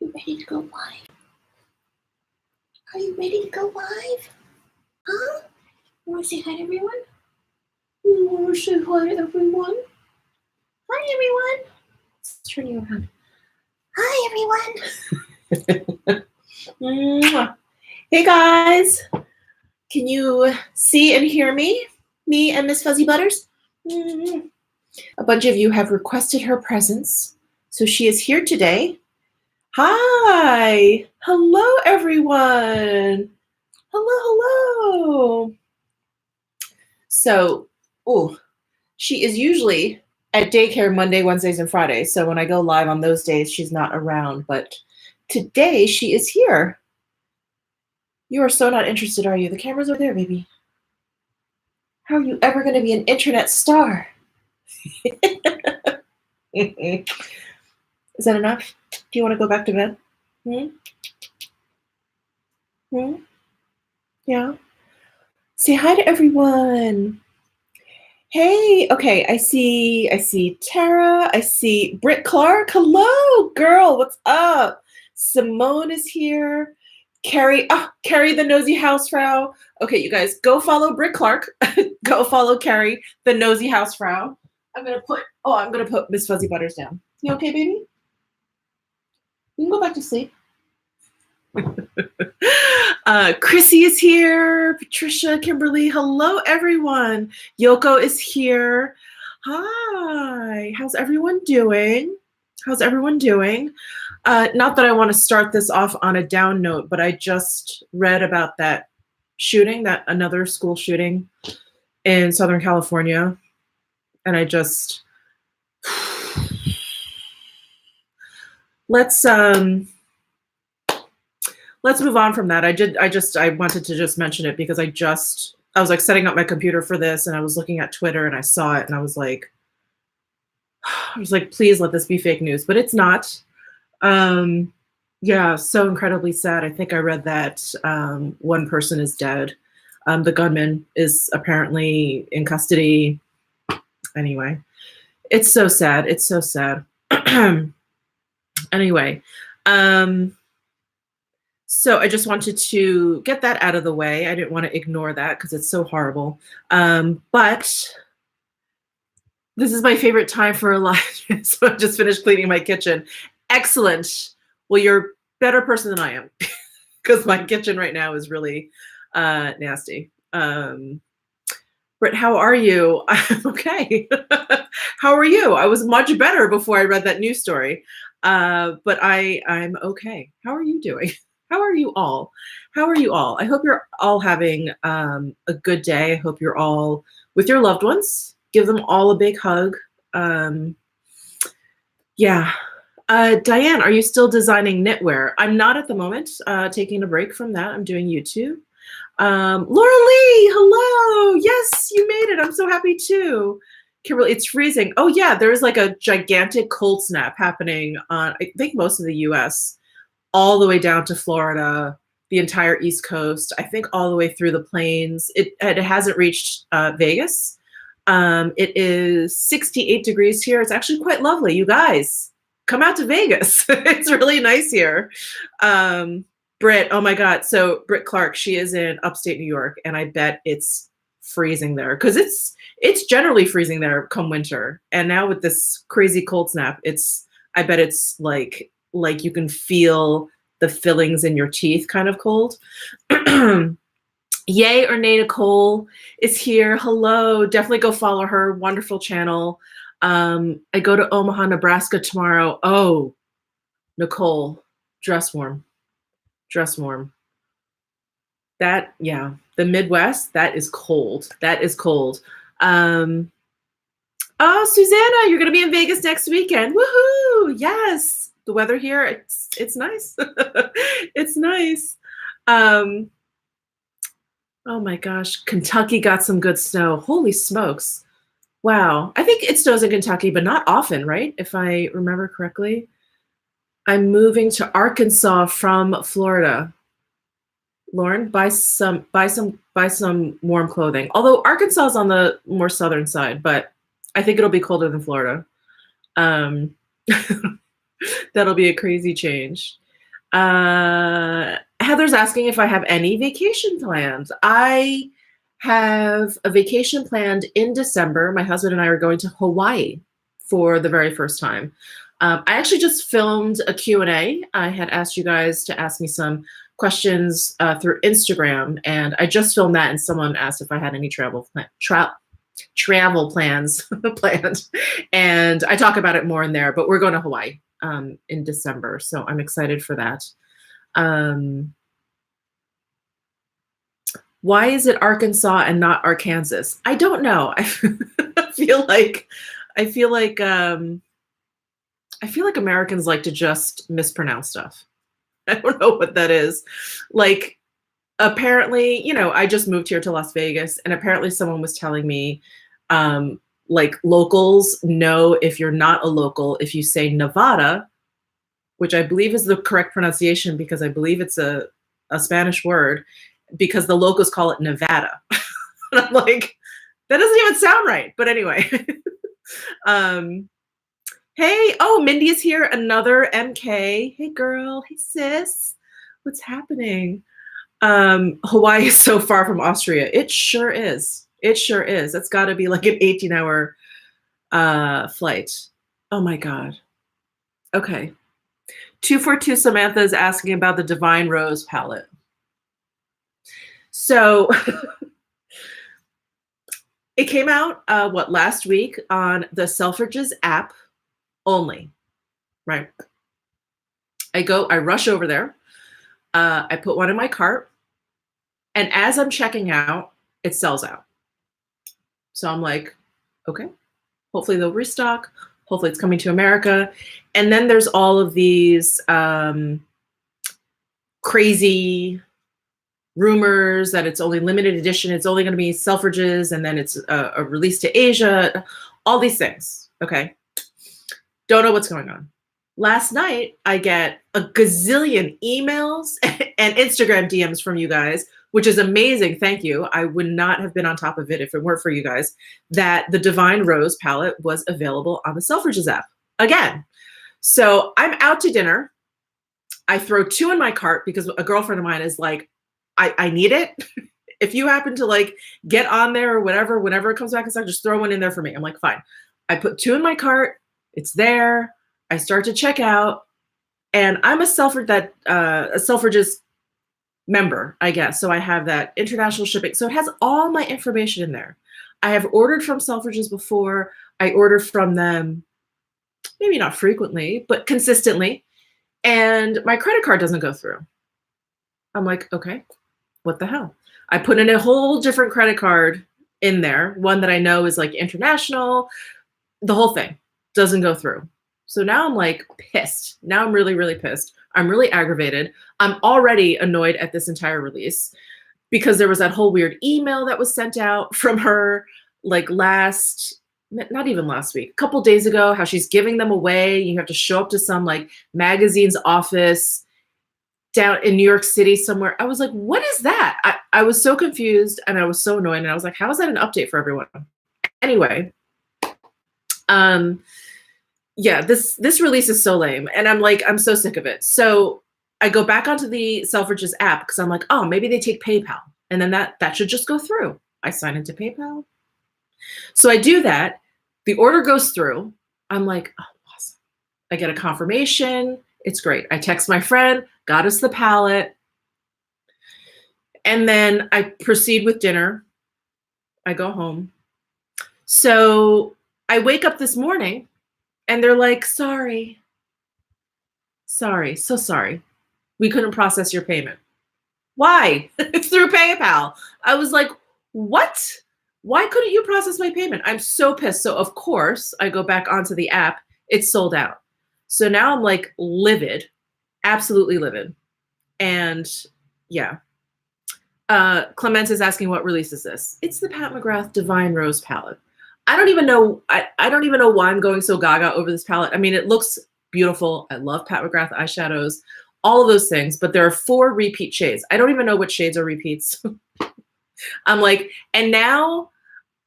You ready to go live? Are you ready to go live? Huh? You want to say hi to everyone? You want to say hi to everyone? Hi, everyone. Let's turn you around. Hi, everyone. Hey, guys. Can you see and hear me? Me and Miss Fuzzy Butters? A bunch of you have requested her presence, so she is here today. Hi. Hello, everyone. Hello. So, she is usually at daycare Monday, Wednesdays, and Fridays. So when I go live on those days, she's not around. But today she is here. You are so not interested, are you? The camera's over there, baby. How are you ever going to be an internet star? Is that enough? Do you want to go back to bed? Yeah. Say hi to everyone. Hey, okay, I see Tara, I see Britt Clark. Hello, girl, what's up? Simone is here. Carrie the nosy housefrau. Okay, you guys, go follow Britt Clark. Go follow Carrie, the nosy housefrau. I'm gonna put Miss Fuzzy Butters down. You okay, baby? You can go back to sleep. Chrissy is here. Patricia, Kimberly. Hello, everyone. Yoko is here. Hi. How's everyone doing? Not that I want to start this off on a down note, but I just read about that shooting, that another school shooting in Southern California. And I just, let's move on from that. I wanted to just mention it because I was like setting up my computer for this and I was looking at Twitter and I saw it and I was like, please let this be fake news, but it's not. Yeah, so incredibly sad. I think I read that one person is dead. The gunman is apparently in custody. Anyway, it's so sad. Anyway, so I just wanted to get that out of the way. I didn't want to ignore that because it's so horrible. But this is my favorite time for a live. So I just finished cleaning my kitchen. Excellent. Well, you're a better person than I am because my kitchen right now is really nasty. Britt, how are you? I'm okay. How are you? I was much better before I read that news story. But I'm okay. How are you doing? How are you all? I hope you're all having a good day. I hope you're all with your loved ones. Give them all a big hug. Yeah. Diane, are you still designing knitwear? I'm not at the moment. Taking a break from that. I'm doing YouTube. Laura Lee, hello. Yes, you made it. I'm so happy too. Kimberly, it's freezing. Oh yeah, there's like a gigantic cold snap happening on, I think, most of the US, all the way down to Florida, the entire East Coast, I think all the way through the plains. It hasn't reached Vegas. It is 68 degrees here. It's actually quite lovely. You guys, come out to Vegas. It's really nice here. Britt, oh my God. So Britt Clark, she is in upstate New York, and I bet it's freezing there because it's generally freezing there come winter. And now with this crazy cold snap, I bet it's like you can feel the fillings in your teeth kind of cold. Yay or nay, Nicole is here. Hello. Definitely go follow her. Wonderful channel. I go to Omaha, Nebraska tomorrow. Oh, Nicole, dress warm. That, yeah, the Midwest, that is cold. Oh, Susanna, you're going to be in Vegas next weekend. Woohoo. Yes. The weather here, it's nice. It's nice. Oh my gosh, Kentucky got some good snow. Holy smokes. Wow. I think it snows in Kentucky, but not often, right? If I remember correctly. I'm moving to Arkansas from Florida. Lauren, buy some warm clothing. Although Arkansas is on the more southern side, but I think it'll be colder than Florida. That'll be a crazy change. Heather's asking if I have any vacation plans. I have a vacation planned in December. My husband and I are going to Hawaii for the very first time. I actually just filmed a Q&A. I had asked you guys to ask me some questions through Instagram, and I just filmed that, and someone asked if I had any travel plans planned, and I talk about it more in there, but we're going to Hawaii in December, so I'm excited for that. Why is it Arkansas and not Arkansas? I don't know. I feel like Americans like to just mispronounce stuff. I don't know what that is. Like, apparently, you know, I just moved here to Las Vegas, and apparently someone was telling me, like, locals know if you're not a local if you say Nevada, which I believe is the correct pronunciation because I believe it's a Spanish word, because the locals call it Nevada. And I'm like, that doesn't even sound right. But anyway. Hey, oh, Mindy is here, another MK. Hey, girl. Hey, sis. What's happening? Hawaii is so far from Austria. It sure is. It sure is. It's got to be like an 18-hour flight. Oh, my God. Okay. 242 Samantha is asking about the Divine Rose palette. So it came out, last week on the Selfridges app only, right? I rush over there. I put one in my cart, and as I'm checking out, it sells out. So I'm like, okay, hopefully they'll restock. Hopefully it's coming to America. And then there's all of these crazy rumors that it's only limited edition. It's only going to be Selfridges, and then it's a release to Asia, all these things. Okay. Don't know what's going on. Last night, I get a gazillion emails and Instagram DMs from you guys, which is amazing. Thank you. I would not have been on top of it if it weren't for you guys, that the Divine Rose palette was available on the Selfridges app again. So I'm out to dinner. I throw 2 in my cart because a girlfriend of mine is like, I need it. If you happen to like get on there or whatever, whenever it comes back in stock, just throw one in there for me. I'm like, fine. I put 2 in my cart. It's there. I start to check out, and I'm a Selfridges member, I guess. So I have that international shipping. So it has all my information in there. I have ordered from Selfridges before. I order from them, maybe not frequently, but consistently. And my credit card doesn't go through. I'm like, okay, what the hell? I put in a whole different credit card in there, one that I know is like international. The whole thing doesn't go through. So now I'm like pissed. Now I'm really, really pissed. I'm really aggravated. I'm already annoyed at this entire release because there was that whole weird email that was sent out from her like not even last week, a couple days ago, how she's giving them away. You have to show up to some like magazine's office down in New York City somewhere. I was like, what is that? I was so confused and I was so annoyed. And I was like, how is that an update for everyone? Anyway, yeah, this release is so lame. And I'm like, I'm so sick of it. So I go back onto the Selfridges app because I'm like, oh, maybe they take PayPal. And then that should just go through. I sign into PayPal. So I do that. The order goes through. I'm like, oh, awesome. I get a confirmation. It's great. I text my friend, got us the palette. And then I proceed with dinner. I go home. So I wake up this morning and they're like, sorry, so sorry. We couldn't process your payment. Why? It's through PayPal. I was like, what? Why couldn't you process my payment? I'm so pissed. So of course I go back onto the app. It's sold out. So now I'm like livid, absolutely livid. And yeah. Clemence is asking what release is this? It's the Pat McGrath Divine Rose palette. I don't even know. I don't even know why I'm going so gaga over this palette. I mean, it looks beautiful. I love Pat McGrath eyeshadows, all of those things, but there are 4 repeat shades. I don't even know what shades are repeats. I'm like, and now,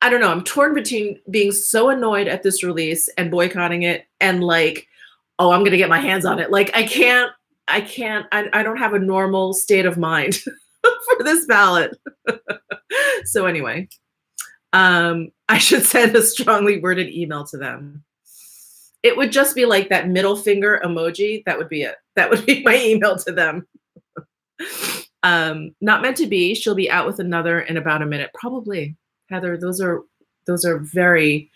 I don't know, I'm torn between being so annoyed at this release and boycotting it and like, oh, I'm going to get my hands on it. Like, I can't, I can't, I don't have a normal state of mind for this palette. So anyway, I should send a strongly worded email to them. It would just be like that middle finger emoji. That would be it. That would be my email to them. Not meant to be. She'll be out with another in about a minute. Probably, Heather. Those are very,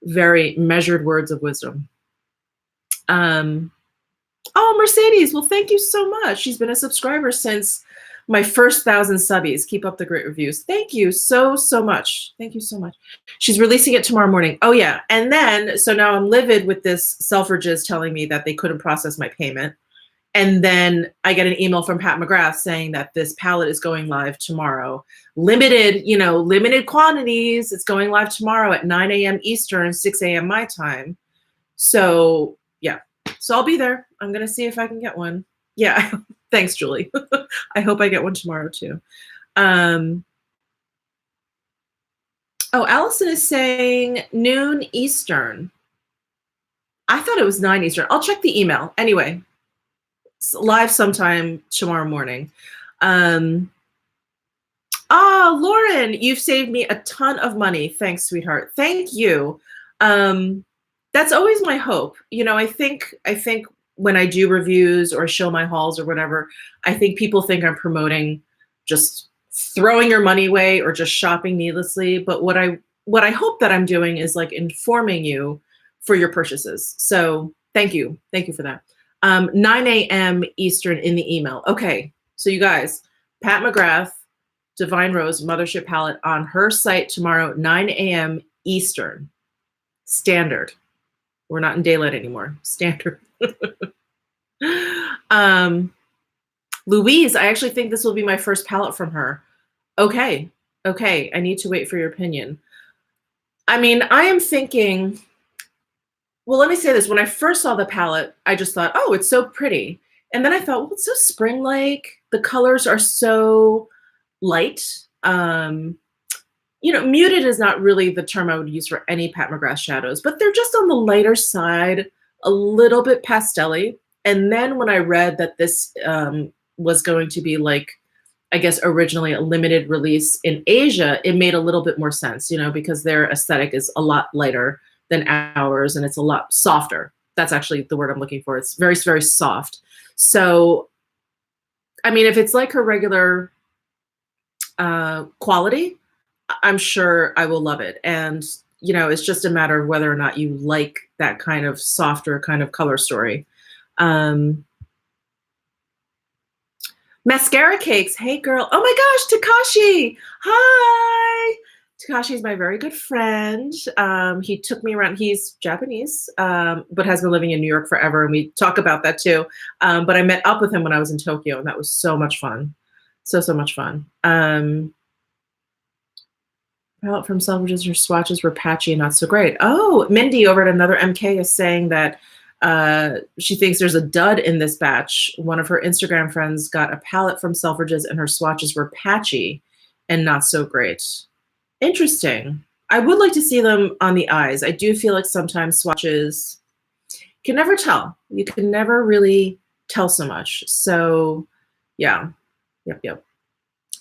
very measured words of wisdom. Oh, Mercedes. Well, thank you so much. She's been a subscriber since my first 1,000 subbies. Keep up the great reviews. Thank you so much. Thank you so much. She's releasing it tomorrow morning. Oh yeah. And then, so now I'm livid with this Selfridges telling me that they couldn't process my payment. And then I get an email from Pat McGrath saying that this palette is going live tomorrow. Limited, limited quantities. It's going live tomorrow at 9 a.m. Eastern, 6 a.m. my time. So yeah. So I'll be there. I'm going to see if I can get one. Yeah. Thanks, Julie. I hope I get one tomorrow too. Oh, Allison is saying noon Eastern. I thought it was 9 Eastern. I'll check the email. Anyway, it's live sometime tomorrow morning. Oh, Lauren, you've saved me a ton of money. Thanks, sweetheart. Thank you. That's always my hope. I think when I do reviews or show my hauls or whatever, I think people think I'm promoting just throwing your money away or just shopping needlessly. But what I hope that I'm doing is like informing you for your purchases. So thank you. Thank you for that. 9 a.m. Eastern in the email. Okay. So you guys, Pat McGrath, Divine Rose Mothership Palette on her site tomorrow, 9 a.m. Eastern. Standard. We're not in daylight anymore. Standard. Louise, I actually think this will be my first palette from her. Okay. I need to wait for your opinion. I mean, I am thinking, well, let me say this. When I first saw the palette, I just thought, oh, it's so pretty. And then I thought, well, it's so spring-like. The colors are so light. Muted is not really the term I would use for any Pat McGrath shadows, but they're just on the lighter side, a little bit pastel-y. And then when I read that this was going to be like, I guess originally a limited release in Asia, it made a little bit more sense, because their aesthetic is a lot lighter than ours and it's a lot softer. That's actually the word I'm looking for. It's very, very soft. So, I mean, if it's like her regular quality, I'm sure I will love it. And, it's just a matter of whether or not you like that kind of softer kind of color story. Mascara Cakes. Hey, girl. Oh, my gosh, Takashi. Hi. Takashi is my very good friend. He took me around. He's Japanese, but has been living in New York forever. And we talk about that, too. But I met up with him when I was in Tokyo, and that was so much fun. So much fun. Palette from Selfridges, your swatches were patchy and not so great. Oh, Mindy over at Another MK is saying that she thinks there's a dud in this batch. One of her Instagram friends got a palette from Selfridges and her swatches were patchy and not so great. Interesting. I would like to see them on the eyes. I do feel like sometimes swatches, you can never tell. You can never really tell so much. So yeah. Yep.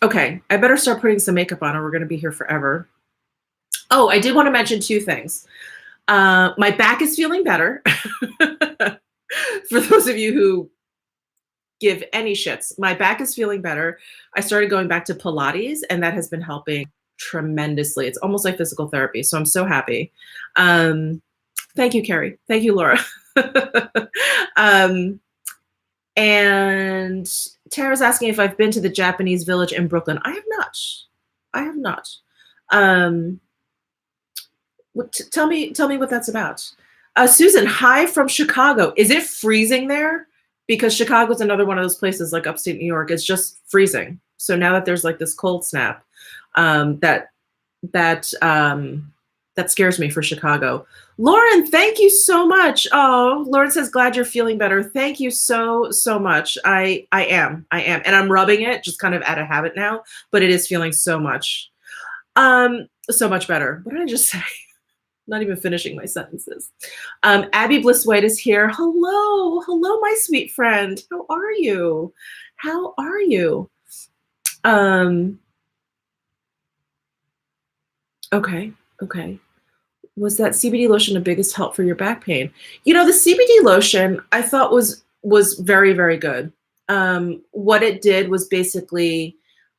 Okay, I better start putting some makeup on or we're going to be here forever. Oh, I did want to mention two things. My back is feeling better. For those of you who give any shits, my back is feeling better. I started going back to Pilates and that has been helping tremendously. It's almost like physical therapy. So I'm so happy. Thank you, Carrie. Thank you, Laura. And Tara's asking if I've been to the Japanese village in Brooklyn. I have not. Tell me what that's about. Susan, hi from Chicago. Is it freezing there? Because Chicago is another one of those places like upstate New York. It's just freezing. So now that there's like this cold snap, that scares me for Chicago. Lauren, thank you so much. Oh, Lauren says, glad you're feeling better. Thank you so much. I am. And I'm rubbing it just kind of out of habit now, but it is feeling so much better. What did I just say? Not even finishing my sentences. Abby Bliss White is here. Hello, hello, my sweet friend. How are you? How are you? Okay, okay. Was that CBD lotion the biggest help for your back pain? You know, the CBD lotion I thought was very, very good. What it did was basically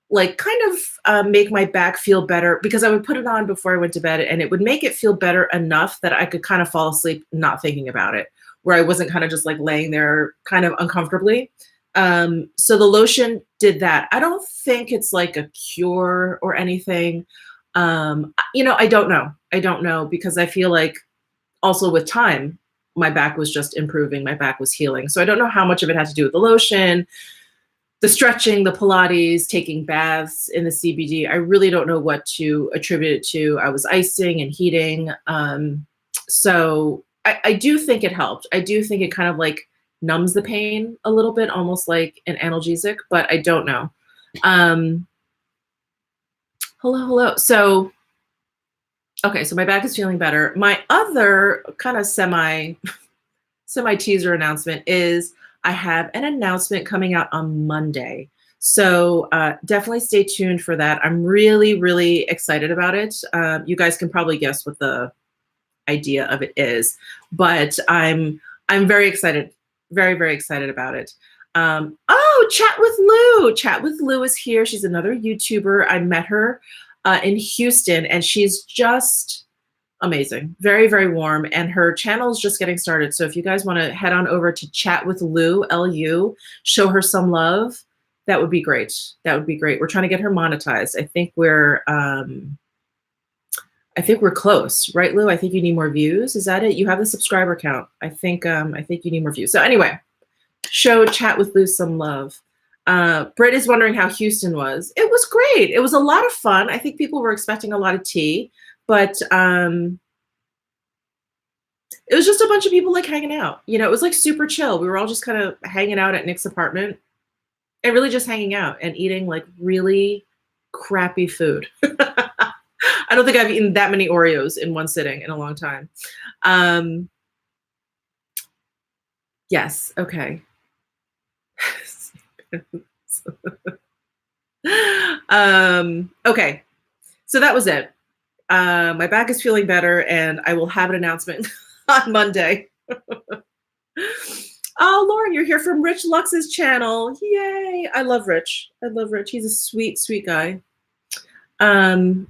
like kind of make my back feel better, because I would put it on before I went to bed and it would make it feel better enough that I could kind of fall asleep not thinking about it, where I wasn't kind of just like laying there kind of uncomfortably. So the lotion did that. I don't think it's like a cure or anything. You know, I don't know. I don't know, because I feel like also with time, my back was just improving. My back was healing. So I don't know how much of it had to do with the lotion, the stretching, the Pilates, taking baths in the CBD. I really don't know what to attribute it to. I was icing and heating. So I do think it helped. I do think it kind of like numbs the pain a little bit, almost like an analgesic, but I don't know. Hello, hello. So, okay, so my back is feeling better. My other kind of semi teaser announcement is I have an announcement coming out on Monday. So definitely stay tuned for that. I'm really, really excited about it. You guys can probably guess what the idea of it is, but I'm very excited, very, very excited about it. Oh, Chat with Lou. Chat with Lou is here. She's another YouTuber. I met her in Houston, and she's just amazing. Very, very warm. And her channel is just getting started. So if you guys want to head on over to Chat with Lou, L-U, show her some love, that would be great. That would be great. We're trying to get her monetized. I think we're close, right, Lou? I think you need more views. Is that it? You have the subscriber count. I think you need more views. So anyway, show Chat with Lou some love. Britt is wondering how Houston was. It was great. It was a lot of fun. I think people were expecting a lot of tea, but it was just a bunch of people like hanging out. You know, it was like super chill. We were all just kind of hanging out at Nick's apartment and really just hanging out and eating like really crappy food. I don't think I've eaten that many Oreos in one sitting in a long time. Yes, okay. Okay, so that was it. My back is feeling better, and I will have an announcement on Monday. Oh, Lauren, you're here from Rich Lux's channel. Yay! I love Rich. I love Rich. He's a sweet, sweet guy. All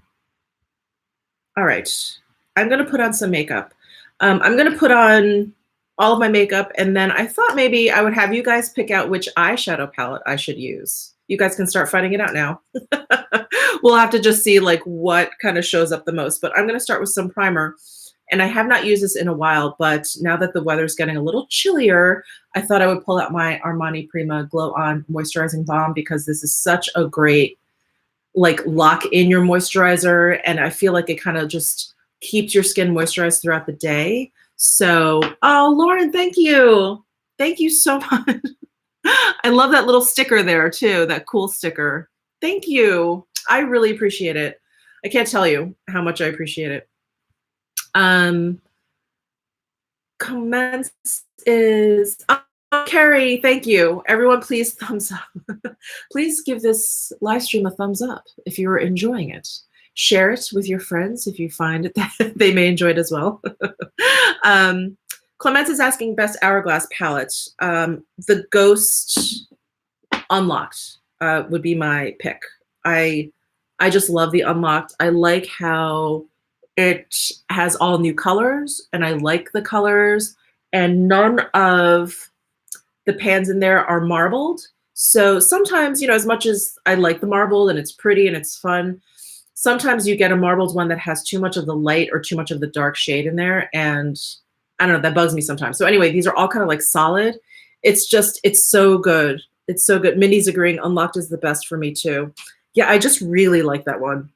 right, I'm gonna put on some makeup. I'm gonna put on all of my makeup, and then I thought maybe I would have you guys pick out which eyeshadow palette I should use. You guys can start fighting it out now. We'll have to just see like what kind of shows up the most, but I'm gonna start with some primer. And I have not used this in a while, but now that the weather's getting a little chillier, I thought I would pull out my Armani Prima Glow On Moisturizing Balm, because this is such a great like lock in your moisturizer, and I feel like it kind of just keeps your skin moisturized throughout the day. So, oh, Lauren, thank you. Thank you so much. I love that little sticker there too, that cool sticker. Thank you. I really appreciate it. I can't tell you how much I appreciate it. Comments is, oh, Carrie, thank you. Everyone, please thumbs up. Please give this live stream a thumbs up if you are enjoying it. Share it with your friends if you find that they may enjoy it as well. Clements is asking best Hourglass palette. The Ghost Unlocked would be my pick. I just love the Unlocked. I like how it has all new colors, and I like the colors, and none of the pans in there are marbled. So sometimes, you know, as much as I like the marbled and it's pretty and it's fun, sometimes you get a marbled one that has too much of the light or too much of the dark shade in there, and I don't know, that bugs me sometimes. So anyway, these are all kind of like solid. It's so good. It's so good. Mindy's agreeing Unlocked is the best for me too. Yeah, I just really like that one.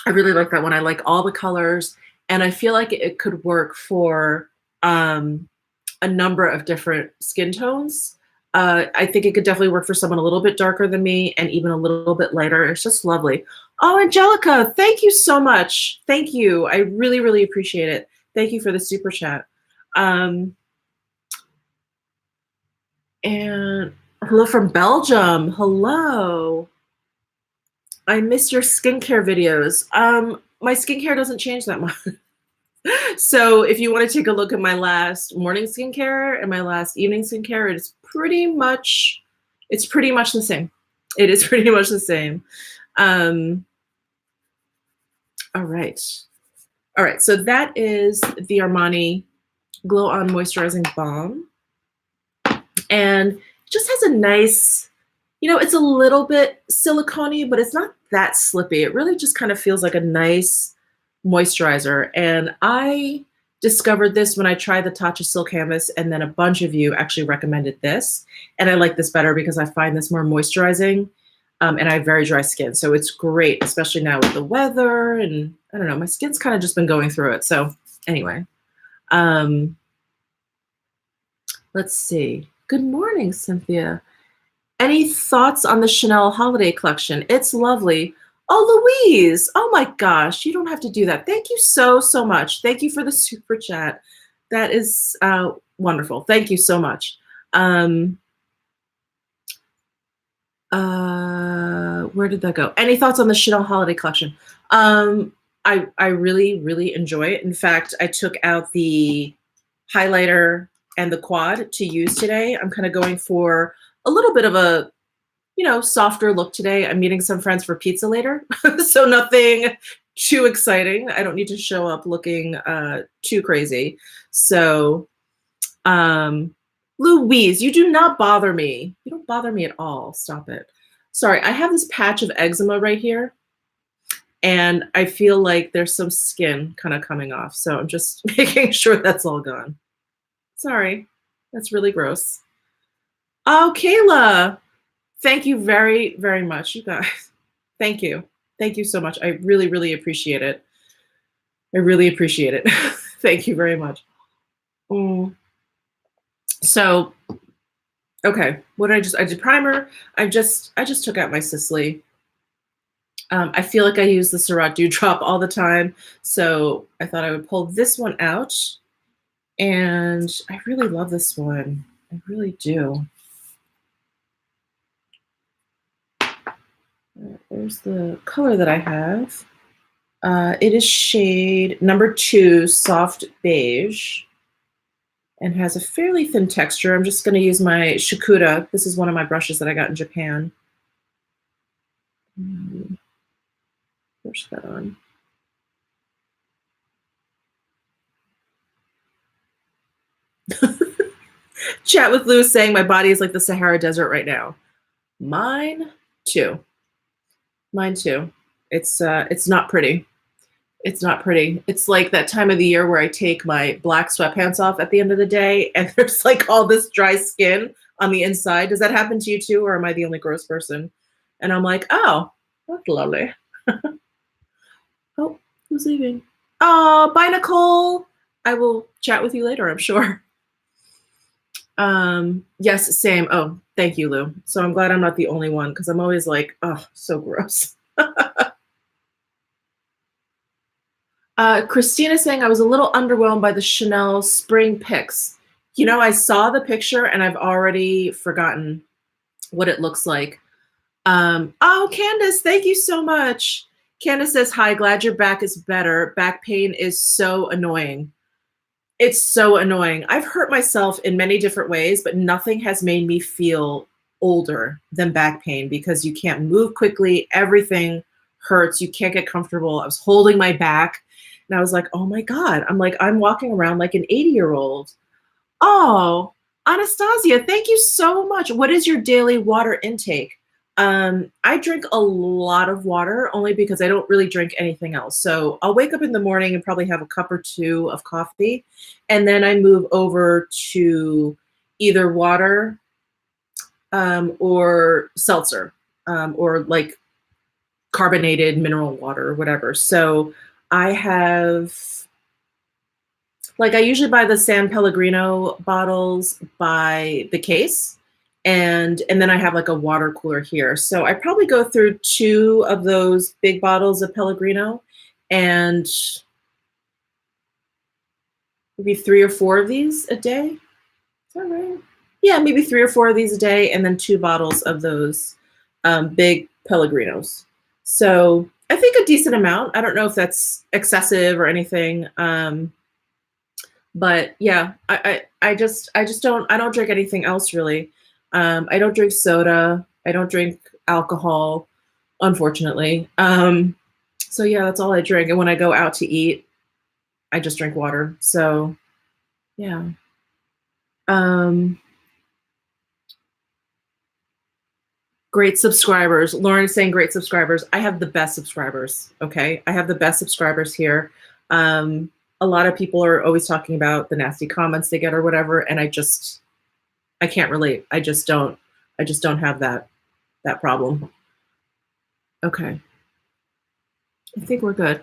I really like that one. I like all the colors, and I feel like it could work for a number of different skin tones. I think it could definitely work for someone a little bit darker than me and even a little bit lighter. It's just lovely. Oh, Angelica, thank you so much. Thank you. I really, really appreciate it. Thank you for the super chat. And hello from Belgium. Hello. I miss your skincare videos. My skincare doesn't change that much. So if you want to take a look at my last morning skincare and my last evening skincare, it's pretty much the same. It is pretty much the same. All right. All right. So that is the Armani Glow On Moisturizing Balm. And it just has a nice, it's a little bit silicone-y, but it's not that slippy. It really just kind of feels like a nice moisturizer. And I discovered this when I tried the Tatcha Silk Canvas, and then a bunch of you actually recommended this. And I like this better because I find this more moisturizing, and I have very dry skin. So it's great, especially now with the weather. And I don't know, my skin's kind of just been going through it. So anyway, let's see. Good morning, Cynthia. Any thoughts on the Chanel holiday collection? It's lovely. Oh, Louise. Oh my gosh, you don't have to do that. Thank you so, so much. Thank you for the super chat. That is wonderful. Thank you so much. Where did that go? Any thoughts on the Chanel holiday collection? I really, really enjoy it. In fact, I took out the highlighter and the quad to use today. I'm kind of going for a little bit of a, softer look today. I'm meeting some friends for pizza later, so nothing too exciting. I don't need to show up looking too crazy. So, Louise, you do not bother me. You don't bother me at all. Stop it. Sorry, I have this patch of eczema right here, and I feel like there's some skin kind of coming off. So I'm just making sure that's all gone. Sorry, that's really gross. Oh, Kayla. Thank you very, very much, you guys. Thank you. Thank you so much. I really, really appreciate it. I really appreciate it. Thank you very much. So, okay, what did I did primer. I just took out my Sicily. I feel like I use the Surratt Dewdrop all the time, so I thought I would pull this one out. And I really love this one. I really do. There's the color that I have. It is shade number 2, Soft Beige, and has a fairly thin texture. I'm just going to use my Shikuda. This is one of my brushes that I got in Japan. Push that on. Chat with Lou saying my body is like the Sahara Desert right now. Mine too. Mine too. It's not pretty. It's not pretty. It's like that time of the year where I take my black sweatpants off at the end of the day and there's like all this dry skin on the inside. Does that happen to you too, or am I the only gross person? And I'm like, oh, that's lovely. Oh, who's leaving? Oh, bye, Nicole. I will chat with you later, I'm sure. Yes, same. Oh, thank you, Lou. So I'm glad I'm not the only one because I'm always like, oh, so gross. Christina saying I was a little underwhelmed by the Chanel spring pics. I saw the picture and I've already forgotten what it looks like. Oh, Candace, thank you so much. Candace says, hi, glad your back is better. Back pain is so annoying. It's so annoying. I've hurt myself in many different ways, but nothing has made me feel older than back pain because you can't move quickly. Everything hurts. You can't get comfortable. I was holding my back and I was like, oh my God. I'm walking around like an 80-year-old. Oh, Anastasia, thank you so much. What is your daily water intake? I drink a lot of water only because I don't really drink anything else. So I'll wake up in the morning and probably have a cup or 2 of coffee. And then I move over to either water or seltzer or like carbonated mineral water or whatever. So I have, I usually buy the San Pellegrino bottles by the case. And then I have like a water cooler here. So I probably go through 2 of those big bottles of Pellegrino and maybe 3 or 4 of these a day. Is that right? Yeah, maybe 3 or 4 of these a day, and then 2 bottles of those big Pellegrinos. So I think a decent amount. I don't know if that's excessive or anything. But yeah, I just don't drink anything else really. I don't drink soda. I don't drink alcohol, unfortunately. So yeah, that's all I drink. And when I go out to eat, I just drink water. So yeah. Great subscribers. Lauren's saying great subscribers. I have the best subscribers. Okay. I have the best subscribers here. A lot of people are always talking about the nasty comments they get or whatever. And I can't relate. I just don't have that problem. Okay. I think we're good.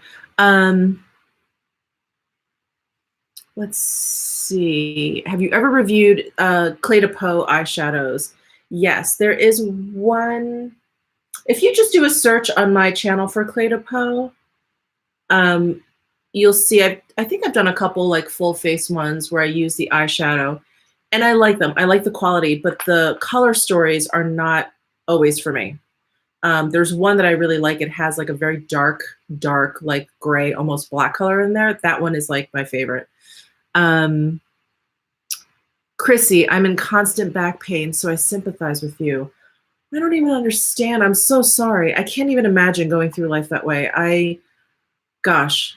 Let's see. Have you ever reviewed Clé de Peau eyeshadows? Yes, there is one. If you just do a search on my channel for Clé de Peau, you'll see I think I've done a couple like full face ones where I use the eyeshadow, and I like them. I like the quality, but the color stories are not always for me. There's one that I really like. It has like a very dark, like gray, almost black color in there. That one is like my favorite. Chrissy, I'm in constant back pain, so I sympathize with you. I don't even understand. I'm so sorry. I can't even imagine going through life that way. Gosh,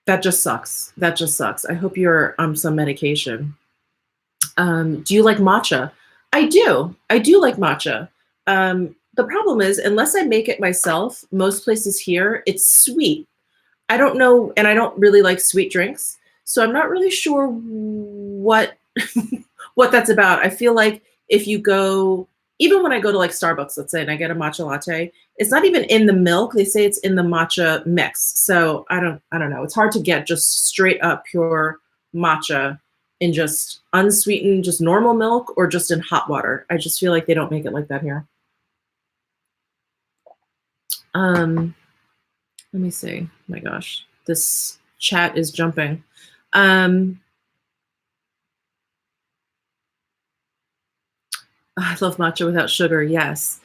that just sucks. That just sucks. I hope you're on some medication. Do you like matcha? I do. I do like matcha. The problem is, unless I make it myself, most places here, it's sweet. I don't know, and I don't really like sweet drinks, so I'm not really sure what what that's about. I feel like if you go, even when I go to like Starbucks, let's say, and I get a matcha latte, it's not even in the milk. They say it's in the matcha mix. So I don't know. It's hard to get just straight up pure matcha in just unsweetened, just normal milk, or just in hot water. I just feel like they don't make it like that here. Let me see. Oh my gosh, this chat is jumping. I love matcha without sugar. Yes.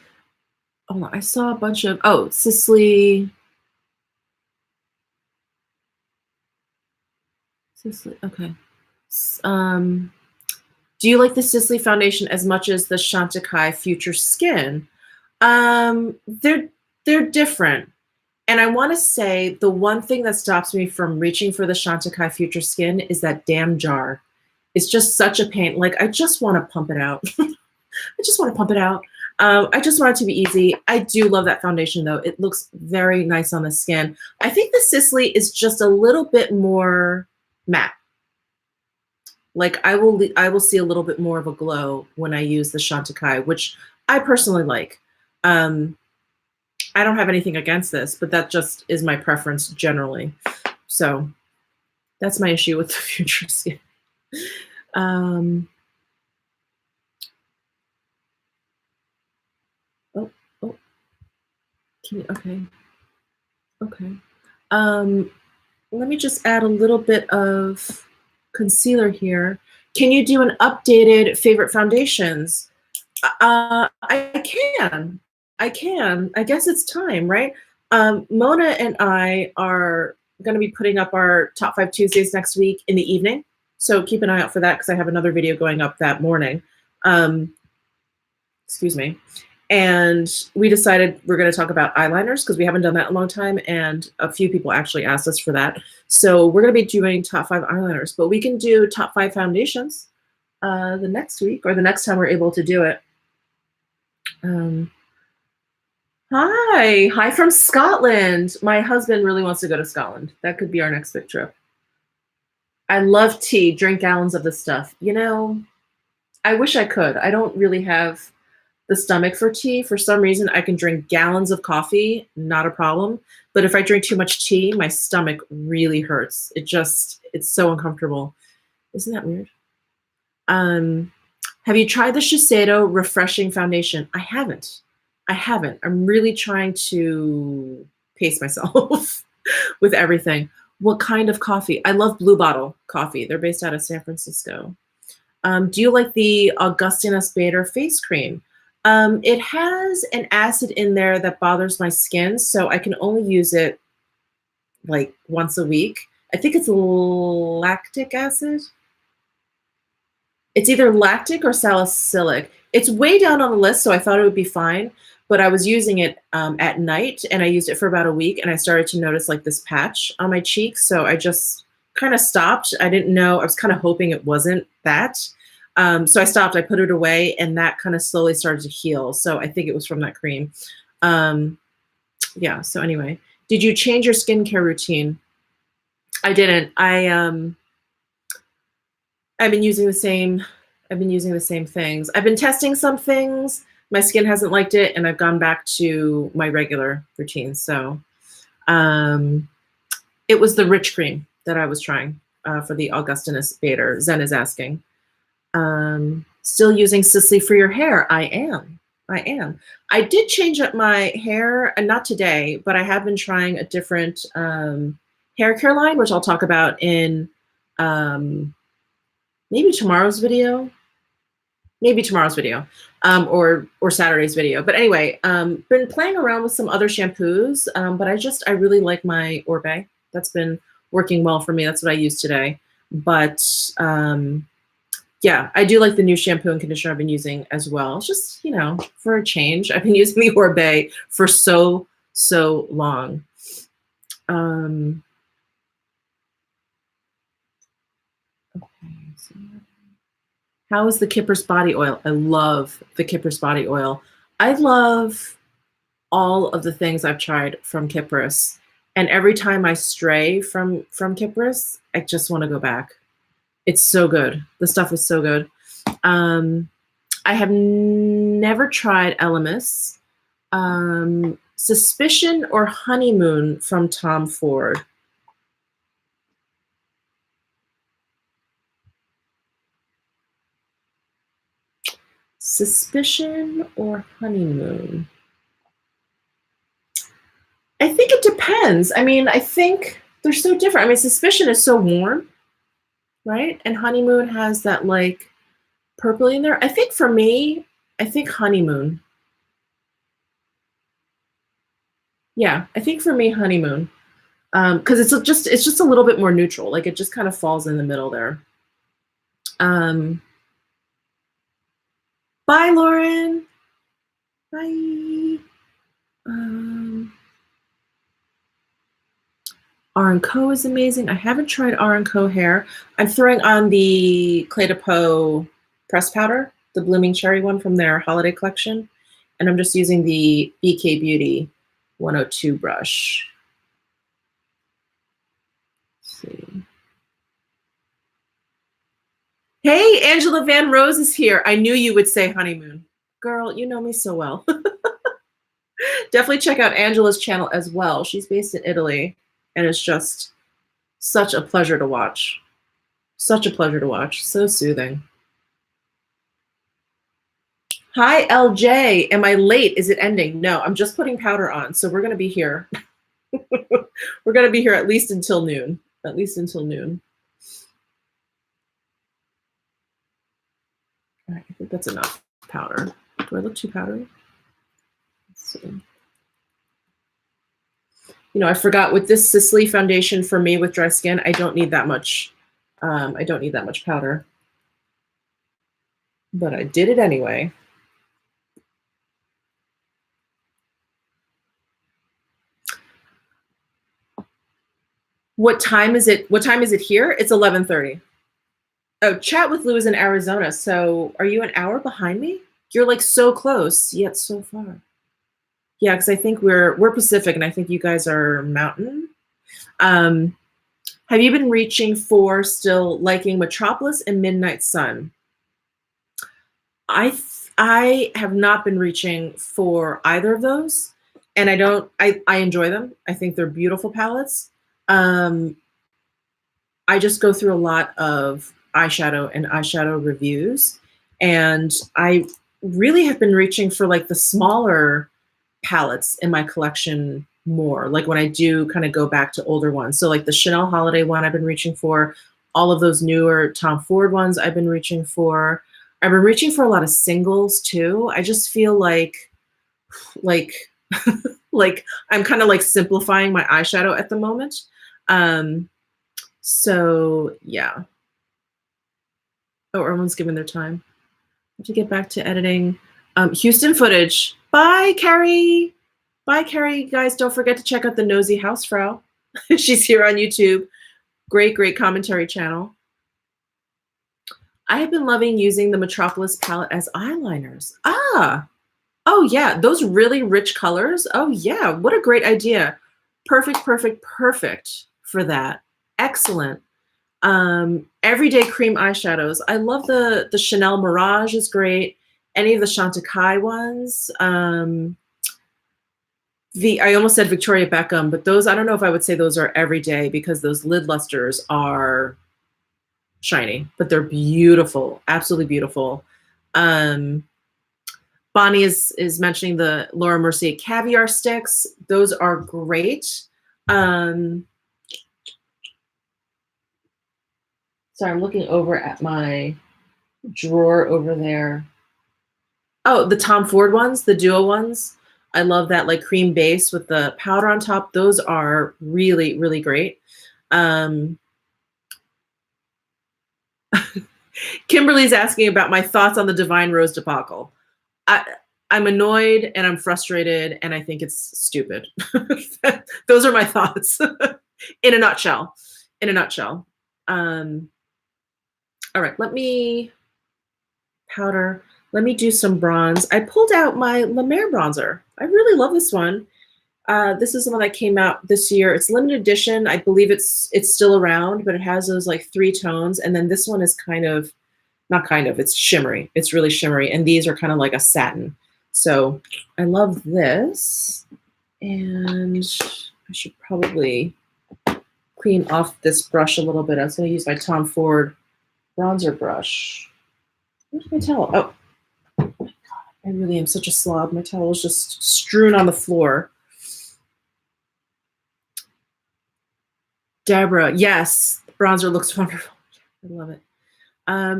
Oh, I saw a bunch of, Cicely. Okay. Do you like the Cicely foundation as much as the Chantecaille Future Skin? They're different. And I want to say the one thing that stops me from reaching for the Chantecaille Future Skin is that damn jar. It's just such a pain. Like, I just want to pump it out. I just want to pump it out. I just want it to be easy. I do love that foundation, though. It looks very nice on the skin. I think the Cicely is just a little bit more matte. Like, I will see a little bit more of a glow when I use the Chantecaille, which I personally like. I don't have anything against this, but that just is my preference generally. So that's my issue with the Future Skin. Okay. Let me just add a little bit of concealer here. Can you do an updated favorite foundations? I can. I guess it's time, right? Mona and I are going to be putting up our Top 5 Tuesdays next week in the evening. So keep an eye out for that because I have another video going up that morning. Excuse me. And we decided we're going to talk about eyeliners because we haven't done that in a long time. And a few people actually asked us for that. So we're going to be doing top 5 eyeliners, but we can do top 5 foundations the next week or the next time we're able to do it. Hi from Scotland. My husband really wants to go to Scotland. That could be our next big trip. I love tea, drink gallons of this stuff. You know, I wish I could. I don't really have the stomach for tea. For some reason, I can drink gallons of coffee, not a problem. But if I drink too much tea, my stomach really hurts. It's so uncomfortable. Isn't that weird? Have you tried the Shiseido Refreshing Foundation? I haven't. I haven't. I'm really trying to pace myself with everything. What kind of coffee? I love Blue Bottle coffee. They're based out of San Francisco. Do you like the Augustinus Bader face cream? It has an acid in there that bothers my skin, so I can only use it like once a week. I think it's lactic acid. It's either lactic or salicylic. It's way down on the list, so I thought it would be fine. But I was using it at night, and I used it for about a week, and I started to notice like this patch on my cheeks. So I just kind of stopped. I didn't know. I was kind of hoping it wasn't that. So I stopped. I put it away, and that kind of slowly started to heal. So I think it was from that cream. Yeah. So anyway, did you change your skincare routine? I didn't. I've been using the same things. I've been testing some things. My skin hasn't liked it, and I've gone back to my regular routine. So it was the rich cream that I was trying for the Augustinus Bader. Zen is asking. Still using Sisley for your hair? I am. I did change up my hair, and not today, but I have been trying a different hair care line, which I'll talk about in maybe tomorrow's video. Or Saturday's video. But anyway, been playing around with some other shampoos, but I really like my Orbe. That's been working well for me. That's what I use today. But yeah, I do like the new shampoo and conditioner I've been using as well. It's just, you know, for a change. I've been using the Orbe for so long. Okay, so how is the Kippers body oil? I love the Kippers body oil. I love all of the things I've tried from Kippers. And every time I stray from Kippers, I just want to go back. It's so good. The stuff is so good. I have never tried Elemis. Suspicion or Honeymoon from Tom Ford? Suspicion or Honeymoon? I think it depends. I mean, I think they're so different. I mean, Suspicion is so warm, right? And Honeymoon has that like purpley in there. I think for me, I think Honeymoon. Yeah, I think for me, Honeymoon. Because it's just a little bit more neutral. Like it just kind of falls in the middle there. Bye, Lauren. Bye. R&Co is amazing. I haven't tried R&Co hair. I'm throwing on the Clé de Peau press powder, the Blooming Cherry one from their holiday collection. And I'm just using the BK Beauty 102 brush. Let's see. Hey, Angela Van Rose is here. I knew you would say Honeymoon. Girl, you know me so well. Definitely check out Angela's channel as well. She's based in Italy, and it's just such a pleasure to watch. Such a pleasure to watch. So soothing. Hi, LJ. Am I late? Is it ending? No, I'm just putting powder on, so we're going to be here. We're going to be here at least until noon. At least until noon. All right, I think that's enough powder. Do I look too powdery? Let's see. You know, I forgot with this Sisley foundation for me with dry skin, I don't need that much. I don't need that much powder. But I did it anyway. What time is it? What time is it here? It's 11:30. Oh, Chat with Lou is in Arizona. So are you an hour behind me? You're like so close, yet so far. Yeah, because I think we're Pacific, and I think you guys are Mountain. Have you been reaching for still liking Metropolis and Midnight Sun? I have not been reaching for either of those, and I enjoy them. I think they're beautiful palettes. I just go through a lot of eyeshadow and eyeshadow reviews, And I really have been reaching for like the smaller palettes in my collection more, like when I do kind of go back to older ones. So like the Chanel Holiday one I've been reaching for, all of those newer Tom Ford ones I've been reaching for. I've been reaching for a lot of singles too. I just feel like like I'm kind of like simplifying my eyeshadow at the moment. So yeah. Oh, everyone's giving their time. I have to get back to editing. Houston footage. Bye, Carrie. Bye, Carrie. Guys, don't forget to check out the Nosy Hausfrau. She's here on YouTube. Great, great commentary channel. I have been loving using the Metropolis palette as eyeliners. Ah, oh yeah, those really rich colors. Oh yeah, what a great idea. Perfect, perfect, perfect for that. Excellent. Everyday cream eyeshadows. I love the Chanel Mirage is great. Any of the Chantecaille ones. I almost said Victoria Beckham, but those, I don't know if I would say those are everyday because those lid lusters are shiny, but they're beautiful, absolutely beautiful. Bonnie is mentioning the Laura Mercier Caviar Sticks. Those are great. Sorry, I'm looking over at my drawer over there. Oh, the Tom Ford ones, the duo ones. I love that like cream base with the powder on top. Those are really, really great. Kimberly's asking about my thoughts on the Divine Rose debacle. I'm annoyed and I'm frustrated and I think it's stupid. Those are my thoughts in a nutshell. In a nutshell. All right, let me powder. Let me do some bronze. I pulled out my La Mer bronzer. I really love this one. This is the one that came out this year. It's limited edition. I believe it's still around, but it has those like 3 tones. And then this one is kind of, not kind of, it's shimmery. It's really shimmery. And these are kind of like a satin. So I love this. And I should probably clean off this brush a little bit. I was going to use my Tom Ford bronzer brush. Where's my towel? Oh. I really am such a slob. My towel is just strewn on the floor. Deborah, yes, bronzer looks wonderful. I love it.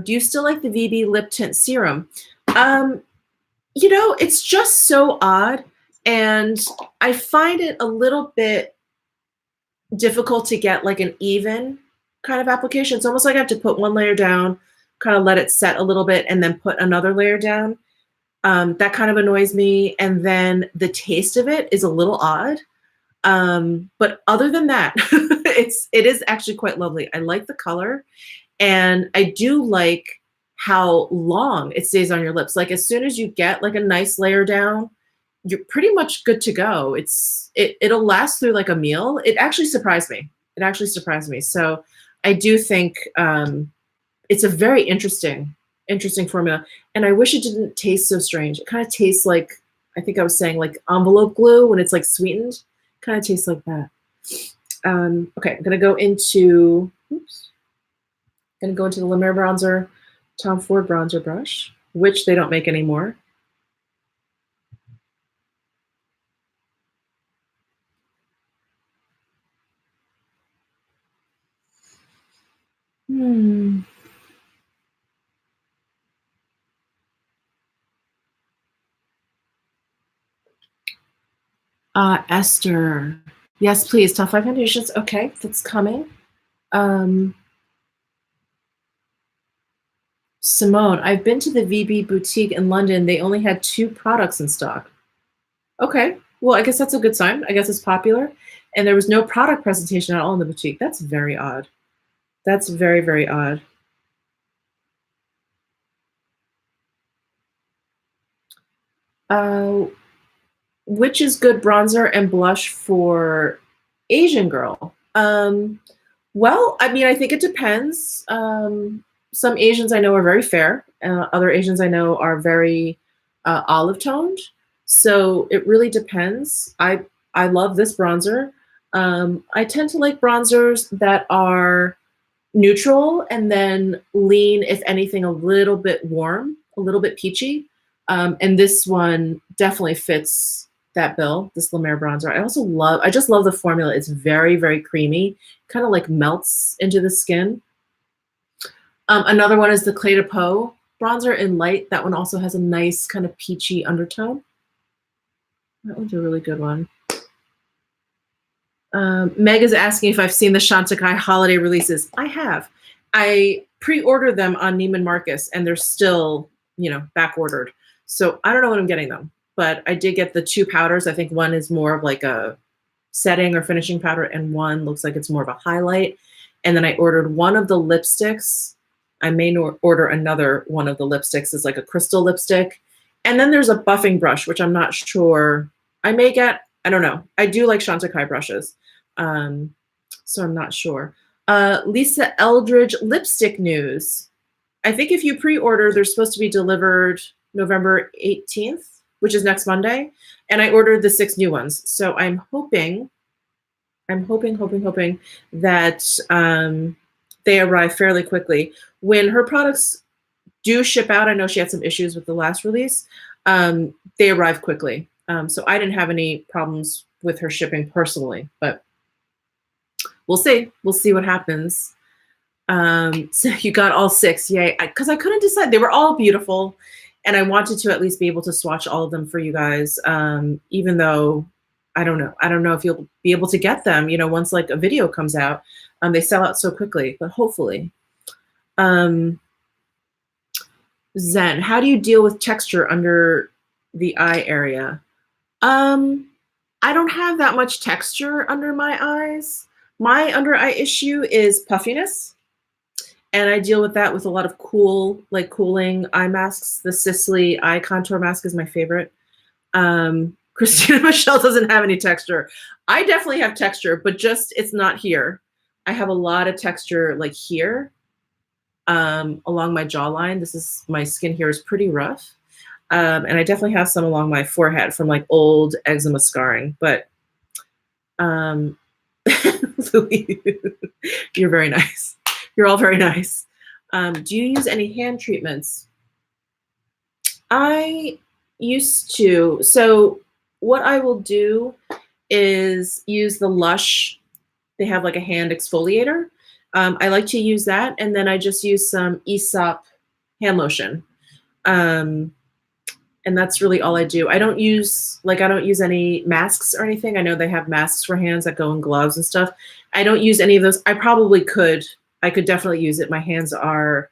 Do you still like the VB Lip Tint Serum? You know, it's just so odd, and I find it a little bit difficult to get like an even kind of application. It's almost like I have to put one layer down, kind of let it set a little bit, and then put another layer down. That kind of annoys me. And then the taste of it is a little odd. But other than that, it is actually quite lovely. I like the color and I do like how long it stays on your lips. Like as soon as you get like a nice layer down, you're pretty much good to go. It'll last through like a meal. It actually surprised me. It actually surprised me. So I do think, it's a very interesting formula. And I wish it didn't taste so strange. It kind of tastes like, I think I was saying like envelope glue when it's like sweetened. Kind of tastes like that. Okay, I'm gonna go into, the La Mer bronzer, Tom Ford bronzer brush, which they don't make anymore. Esther. Yes, please. Top 5 foundations. Okay, that's coming. Simone, I've been to the VB boutique in London. They only had 2 products in stock. Okay, well, I guess that's a good sign. I guess it's popular. And there was no product presentation at all in the boutique. That's very odd. That's very, very odd. Which is good bronzer and blush for Asian girl? Well, I mean, I think it depends. Some Asians I know are very fair. Other Asians I know are very olive toned. So it really depends. I love this bronzer. I tend to like bronzers that are neutral and then lean, if anything, a little bit warm, a little bit peachy. And this one definitely fits that bill, this La Mer bronzer. I just love the formula. It's very, very creamy, kind of like melts into the skin. Another one is the Clé de Peau bronzer in light. That one also has a nice kind of peachy undertone. That one's a really good one. Meg is asking if I've seen the Chantecaille holiday releases. I have. I pre-ordered them on Neiman Marcus, and they're still, back ordered. So I don't know when I'm getting them, but I did get the 2 powders. I think one is more of like a setting or finishing powder, and one looks like it's more of a highlight. And then I ordered one of the lipsticks. I may order another one of the lipsticks as like a crystal lipstick. And then there's a buffing brush, which I'm not sure I may get. I don't know. I do like Chantecaille brushes. So I'm not sure. Lisa Eldridge lipstick news. I think if you pre-order, they're supposed to be delivered November 18th, which is next Monday. And I ordered the 6 new ones. So I'm hoping that they arrive fairly quickly. When her products do ship out, I know she had some issues with the last release, they arrive quickly. So I didn't have any problems with her shipping personally, but we'll see. We'll see what happens. So you got all 6, yay. Because I couldn't decide. They were all beautiful, and I wanted to at least be able to swatch all of them for you guys, even though I don't know. I don't know if you'll be able to get them, once like a video comes out. They sell out so quickly, but hopefully. Zen, how do you deal with texture under the eye area? I don't have that much texture under my eyes. My under eye issue is puffiness. And I deal with that with a lot of cooling eye masks. The Sisley eye contour mask is my favorite. Christina Michelle doesn't have any texture. I definitely have texture, but just it's not here. I have a lot of texture like here, along my jawline. My skin here is pretty rough. And I definitely have some along my forehead from like old eczema scarring, but Louis, you're very nice. You're all very nice. Do you use any hand treatments? I used to. So what I will do is use the Lush. They have like a hand exfoliator. I like to use that. And then I just use some Aesop hand lotion. And that's really all I do. I don't use any masks or anything. I know they have masks for hands that go in gloves and stuff. I don't use any of those. I probably could. I could definitely use it. My hands are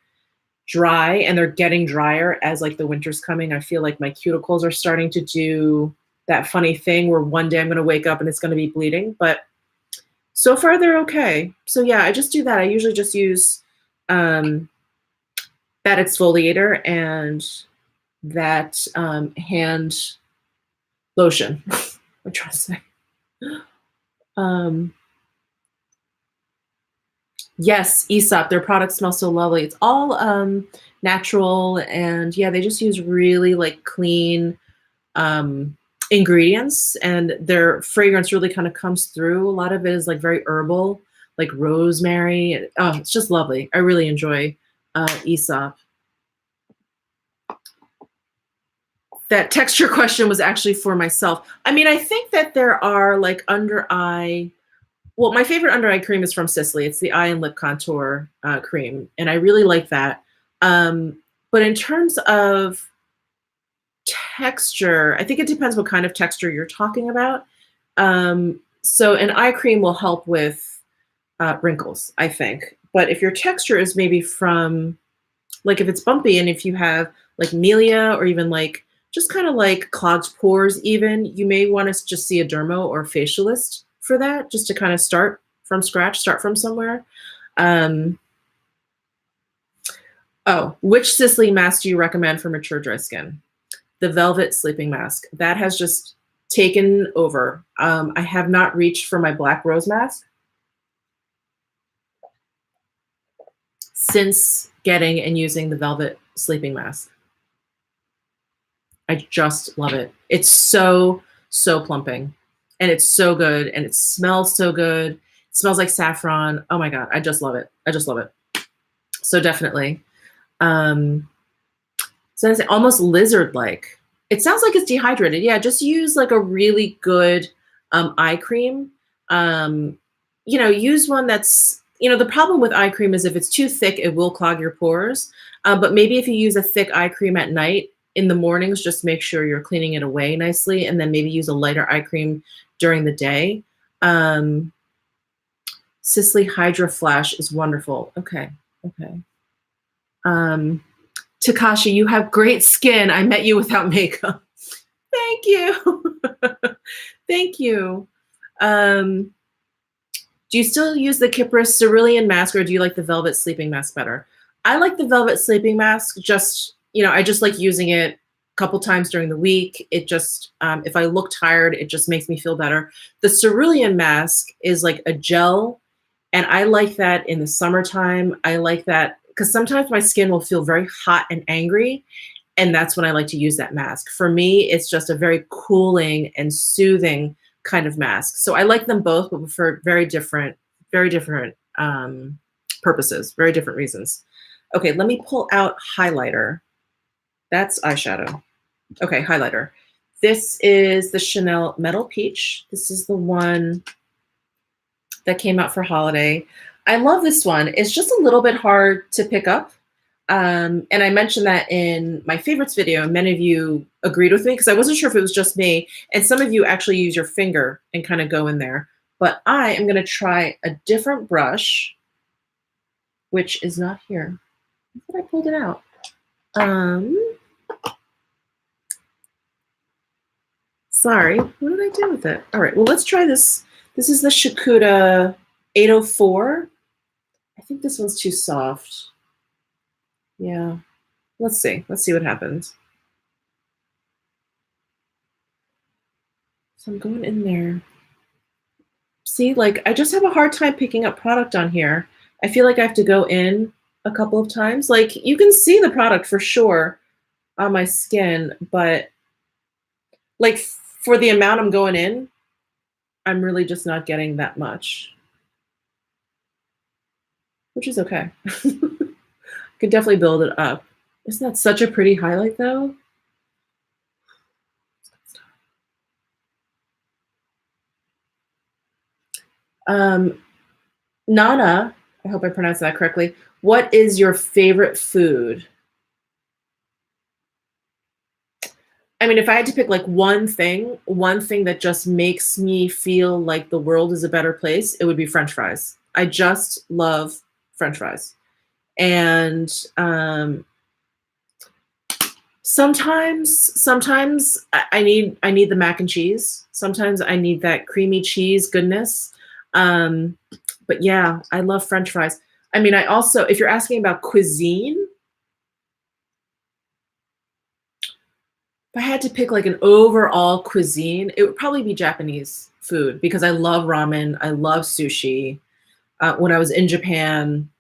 dry, and they're getting drier as like the winter's coming. I feel like my cuticles are starting to do that funny thing where one day I'm going to wake up and it's going to be bleeding. But so far they're okay. So yeah, I just do that. I usually just use that exfoliator and that hand lotion. I'm trying to say. Yes, Aesop, their products smell so lovely. It's all natural, and yeah, they just use really like clean ingredients, and their fragrance really kind of comes through. A lot of it is like very herbal, like rosemary. Oh, it's just lovely. I really enjoy Aesop. That texture question was actually for myself. I mean, I think that there are like under eye. Well, my favorite under eye cream is from Sisley. It's the eye and lip contour cream, and I really like that. But in terms of texture, I think it depends what kind of texture you're talking about. So an eye cream will help with wrinkles, I think. But if your texture is maybe from, like if it's bumpy and if you have like milia or even like just kind of like clogged pores even, you may want to just see a dermo or facialist for that, just to kind of start from scratch, start from somewhere. Oh, which Sisley mask do you recommend for mature dry skin? The Velvet Sleeping Mask. That has just taken over. I have not reached for my Black Rose mask since getting and using the Velvet Sleeping Mask. I just love it. It's so plumping. And it's so good, and it smells so good. It smells like saffron. Oh my God, I just love it. I just love it. So definitely. So it's almost lizard-like. It sounds like it's dehydrated. Yeah, just use like a really good eye cream. You know, use one that's, you know, the problem with eye cream is if it's too thick, it will clog your pores. But maybe if you use a thick eye cream at night, in the mornings, just make sure you're cleaning it away nicely, and then maybe use a lighter eye cream during the day. Sisley Hydra Flash is wonderful. Okay, okay. Takashi, you have great skin. I met you without makeup. Thank you. Thank you. Do you still use the Kypris Cerulean mask, or do you like the Velvet Sleeping Mask better? I like the Velvet Sleeping Mask. Just, you know, I just like using it a couple times during the week. It just, if I look tired, it just makes me feel better. The Cerulean mask is like a gel, and I like that in the summertime. I like that because sometimes my skin will feel very hot and angry, and that's when I like to use that mask. For me, it's just a very cooling and soothing kind of mask. So I like them both, but for very different purposes, very different reasons. Okay, let me pull out highlighter. That's eyeshadow. Okay, highlighter. This is the Chanel Metal Peach. This is the one that came out for holiday. I love this one. It's just a little bit hard to pick up. And I mentioned that in my favorites video, and many of you agreed with me because I wasn't sure if it was just me. And some of you actually use your finger and kind of go in there. But I am going to try a different brush, which is not here. I thought I pulled it out. Sorry, what did I do with it? All right, well, let's try this. This is the Shakuda 804. I think this one's too soft. Yeah, let's see. Let's see what happens. So I'm going in there. See, like, I just have a hard time picking up product on here. I feel like I have to go in a couple of times. Like, you can see the product for sure on my skin, but like for the amount I'm going in, I'm really just not getting that much, which is okay. Could definitely build it up. Isn't that such a pretty highlight though? Nana, I hope I pronounced that correctly. What is your favorite food? I mean, if I had to pick like one thing that just makes me feel like the world is a better place, it would be French fries. I just love French fries. And sometimes I need the mac and cheese. Sometimes I need that creamy cheese goodness. But yeah, I love French fries. I mean, I also, if you're asking about cuisine, if I had to pick like an overall cuisine, it would probably be Japanese food because I love ramen. I love sushi. When I was in Japan,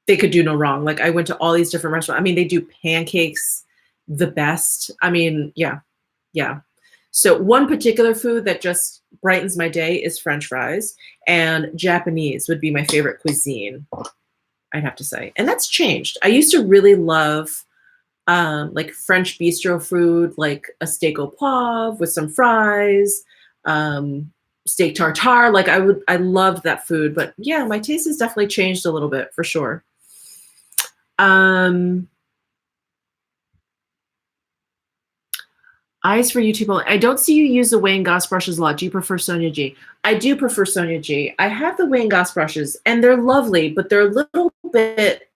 they could do no wrong. Like I went to all these different restaurants. I mean, they do pancakes the best. I mean, yeah. So one particular food that just brightens my day is French fries, and Japanese would be my favorite cuisine, I'd have to say. And that's changed. I used to really love like French bistro food, like a steak au poivre with some fries, steak tartare. Like I loved that food. But yeah, my taste has definitely changed a little bit for sure. Eyes for YouTube only. I don't see you use the Wang Goss brushes a lot. Do you prefer Sonia G? I do prefer Sonia G. I have the Wang Goss brushes, and they're lovely, but they're a little bit,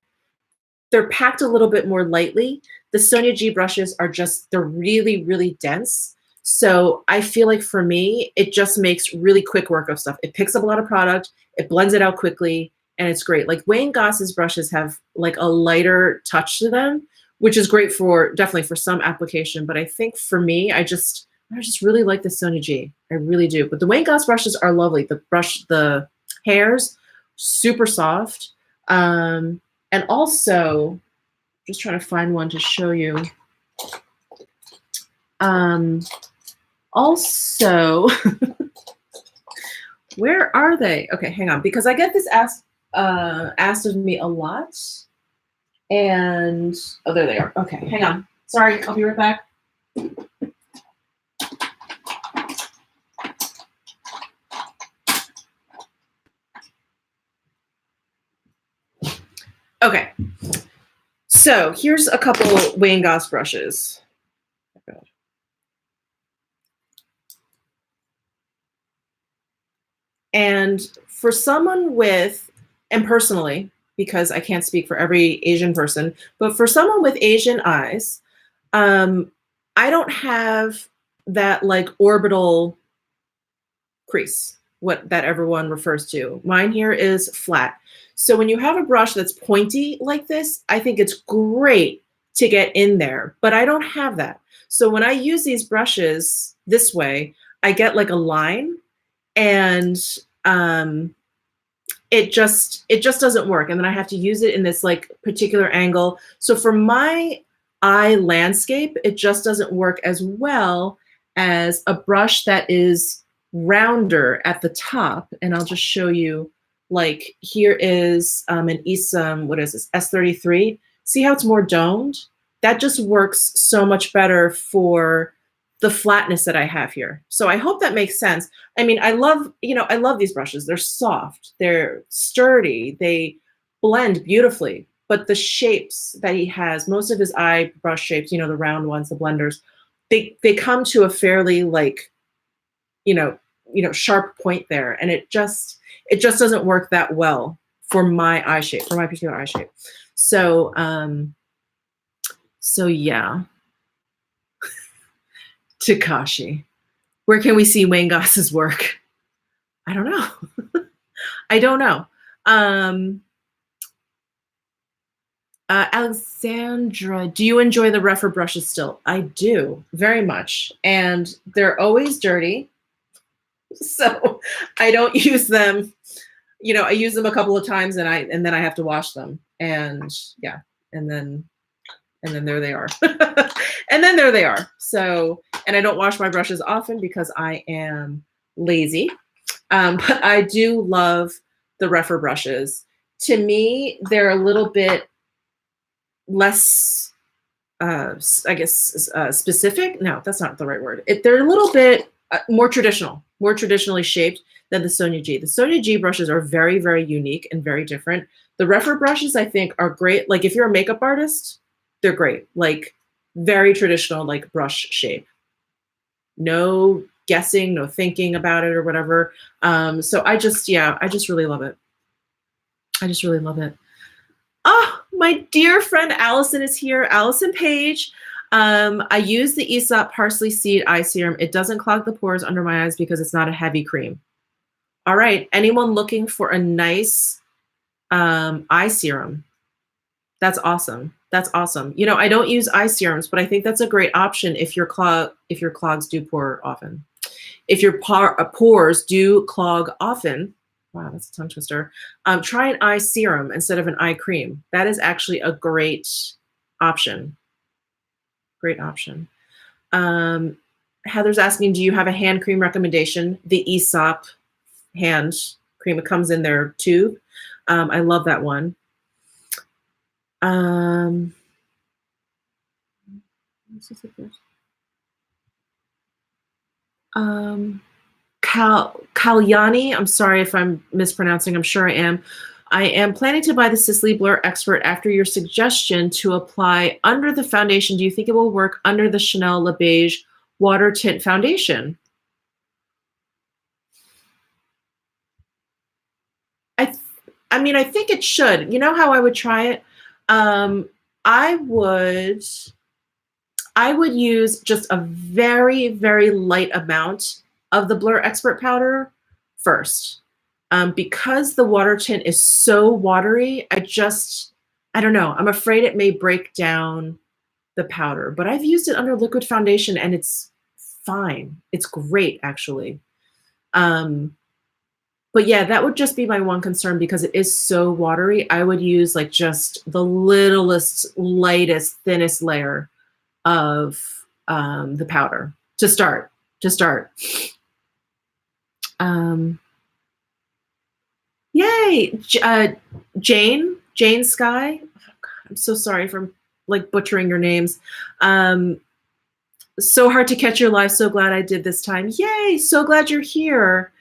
they're packed a little bit more lightly. The Sonia G brushes are just, they're really, really dense. So I feel like for me, it just makes really quick work of stuff. It picks up a lot of product, it blends it out quickly, and it's great. Like Wang Goss's brushes have like a lighter touch to them, which is great for definitely for some application. But I think for me, I just really like the Sonia G. I really do. But the Wang Goss brushes are lovely. The hairs, super soft. And also, just trying to find one to show you. Also, where are they? Okay, hang on, because I get this asked of me a lot. And, oh, there they are. Okay, hang on. Sorry, I'll be right back. Okay, so here's a couple Wang brushes. Oh, and for someone with, and personally, because I can't speak for every Asian person, but for someone with Asian eyes, I don't have that like orbital crease, what that everyone refers to. Mine here is flat. So when you have a brush that's pointy like this, I think it's great to get in there, but I don't have that. So when I use these brushes this way, I get like a line, and it just doesn't work. And then I have to use it in this like particular angle. So for my eye landscape, it just doesn't work as well as a brush that is rounder at the top. And I'll just show you, like here is an Isam, what is this, S33. See how it's more domed? That just works so much better for the flatness that I have here. So I hope that makes sense. I mean, I love these brushes. They're soft, they're sturdy, they blend beautifully, but the shapes that he has, most of his eye brush shapes, the round ones, the blenders, they come to a fairly like, sharp point there. And it just doesn't work that well for my eye shape, for my particular eye shape. So, so yeah. Takashi. Where can we see Wang Goss's work? I don't know. I don't know. Alexandra, do you enjoy the rougher brushes still? I do, very much. And they're always dirty. So I don't use them. I use them a couple of times and then I have to wash them. And yeah, and then there they are. And then there they are. So, and I don't wash my brushes often because I am lazy. But I do love the rougher brushes. To me, they're a little bit less, I guess, specific. No, that's not the right word. They're a little bit more traditionally shaped than the Sonia G. The Sonia G brushes are very, very unique and very different. The rougher brushes, I think, are great. Like if you're a makeup artist, they're great. Like very traditional, like brush shape. No guessing, no thinking about it or whatever. So I just really love it. I just really love it. Oh, my dear friend Allison is here. Allison Page. I use the Aesop Parsley Seed Eye Serum. It doesn't clog the pores under my eyes because it's not a heavy cream. All right. Anyone looking for a nice eye serum? That's awesome. That's awesome. I don't use eye serums, but I think that's a great option if your clogs do pour often. If your pores do clog often, wow, that's a tongue twister. Try an eye serum instead of an eye cream. That is actually a great option. Great option. Heather's asking, do you have a hand cream recommendation? The Aesop hand cream. It comes in their tube. I love that one. Kalyani, I'm sorry if I'm mispronouncing, I'm sure I am. I am planning to buy the Sisley Blur Expert after your suggestion to apply under the foundation. Do you think it will work under the Chanel Le Beige Water Tint Foundation? I mean, I think it should. You know how I would try it? I would use just a very, very light amount of the Blur Expert powder first. Because the water tint is so watery, I don't know. I'm afraid it may break down the powder, but I've used it under liquid foundation and it's fine. It's great, actually. But yeah, that would just be my one concern because it is so watery. I would use like just the littlest, lightest, thinnest layer of the powder to start. Yay, Jane Sky. Oh God, I'm so sorry for like butchering your names. So hard to catch your live. So glad I did this time. Yay! So glad you're here.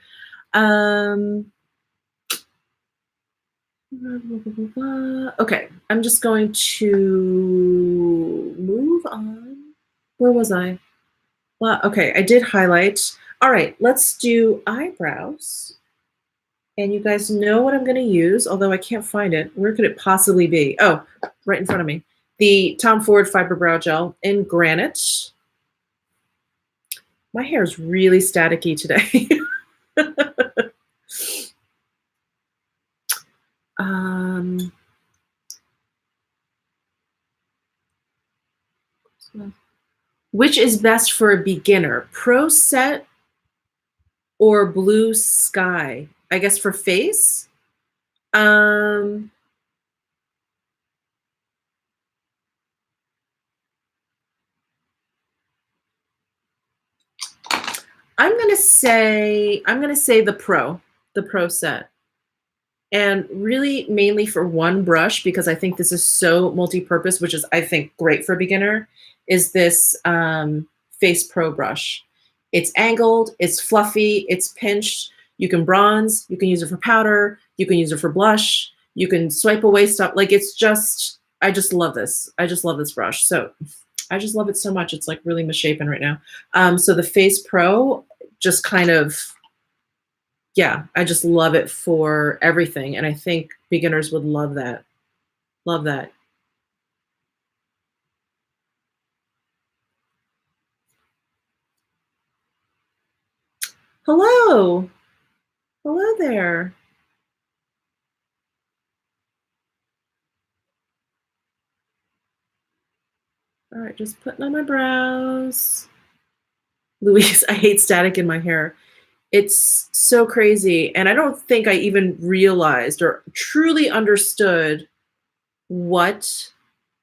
Okay, I'm just going to move on. Where was I? Well, okay, I did highlight. All right, let's do eyebrows. And you guys know what I'm going to use, although I can't find it. Where could it possibly be? Oh, right in front of me. The Tom Ford Fiber Brow Gel in Granite. My hair is really staticky today. Which is best for a beginner? Pro Set or Blue Sky? I guess for face. I'm gonna say the Pro Set. And really mainly for one brush, because I think this is so multi-purpose, which is, I think, great for a beginner, is this Face Pro brush. It's angled, it's fluffy, it's pinched. You can bronze, you can use it for powder, you can use it for blush, you can swipe away stuff. Like, it's just, I just love this. I just love this brush. So I just love it so much. It's like really misshapen right now. So the Face Pro just kind of, yeah, I just love it for everything. And I think beginners would love that. Love that. Hello. Hello there. All right, just putting on my brows. Louise, I hate static in my hair. It's so crazy. And I don't think I even realized or truly understood what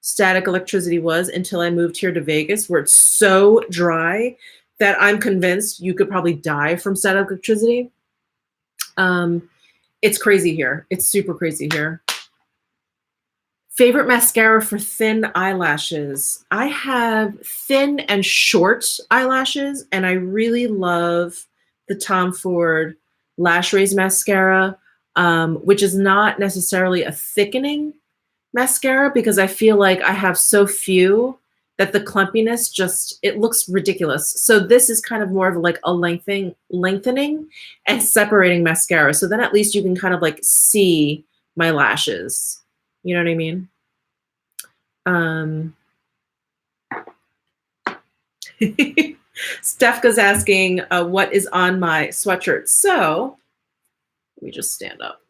static electricity was until I moved here to Vegas, where it's so dry that I'm convinced you could probably die from static electricity. It's crazy here. It's super crazy here. Favorite mascara for thin eyelashes. I have thin and short eyelashes, and I really love the Tom Ford Lash Raise Mascara, which is not necessarily a thickening mascara, because I feel like I have so few that the clumpiness just, it looks ridiculous. So this is kind of more of like a lengthening and separating mascara. So then at least you can kind of like see my lashes. You know what I mean? Stefka's asking what is on my sweatshirt. So let me just stand up.